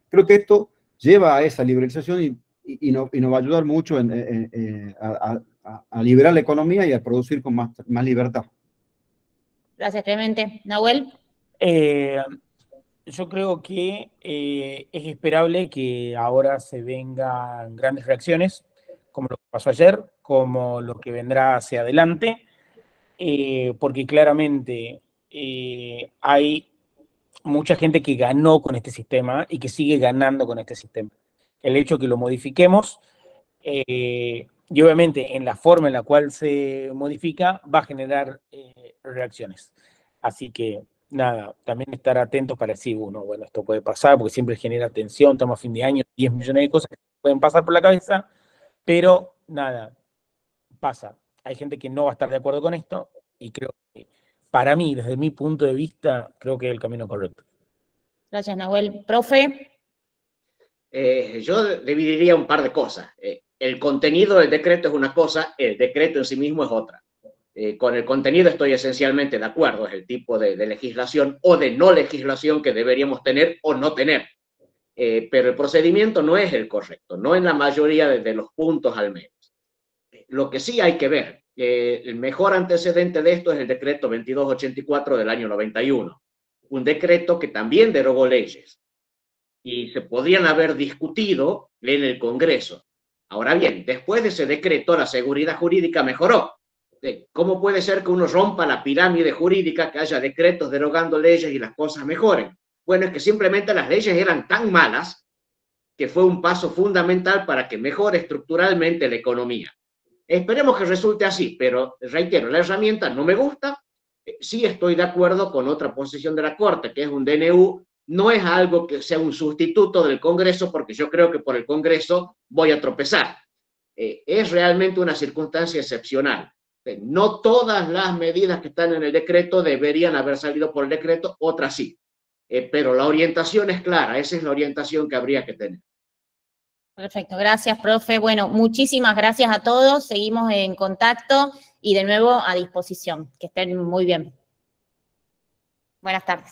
Creo que esto lleva a esa liberalización y nos va a ayudar mucho a liberar la economía y a producir con más libertad. Gracias, Clemente. Nahuel. Yo creo que es esperable que ahora se vengan grandes reacciones, como lo que pasó ayer, como lo que vendrá hacia adelante, porque claramente hay mucha gente que ganó con este sistema y que sigue ganando con este sistema. El hecho que lo modifiquemos, y obviamente en la forma en la cual se modifica, va a generar reacciones. Así que, nada, también estar atentos para decir, bueno, esto puede pasar, porque siempre genera tensión, estamos a fin de año, 10 millones de cosas que pueden pasar por la cabeza, pero nada, pasa. Hay gente que no va a estar de acuerdo con esto, y creo que, para mí, desde mi punto de vista, creo que es el camino correcto. Gracias, Nahuel. Profe. Yo dividiría un par de cosas. El contenido del decreto es una cosa, el decreto en sí mismo es otra. Con el contenido estoy esencialmente de acuerdo, es el tipo de legislación o de no legislación que deberíamos tener o no tener. Pero el procedimiento no es el correcto, no en la mayoría de los puntos al menos. Lo que sí hay que ver, el mejor antecedente de esto es el decreto 2284 del año 91, un decreto que también derogó leyes y se podrían haber discutido en el Congreso. Ahora bien, después de ese decreto, la seguridad jurídica mejoró. ¿Cómo puede ser que uno rompa la pirámide jurídica, que haya decretos derogando leyes y las cosas mejoren? Bueno, es que simplemente las leyes eran tan malas que fue un paso fundamental para que mejore estructuralmente la economía. Esperemos que resulte así, pero reitero, la herramienta no me gusta. Sí estoy de acuerdo con otra posición de la Corte, que es un DNU no es algo que sea un sustituto del Congreso, porque yo creo que por el Congreso voy a tropezar. Es realmente una circunstancia excepcional. No todas las medidas que están en el decreto deberían haber salido por el decreto, otras sí. Pero la orientación es clara, esa es la orientación que habría que tener. Perfecto, gracias, profe. Bueno, muchísimas gracias a todos, seguimos en contacto y de nuevo a disposición. Que estén muy bien. Buenas tardes.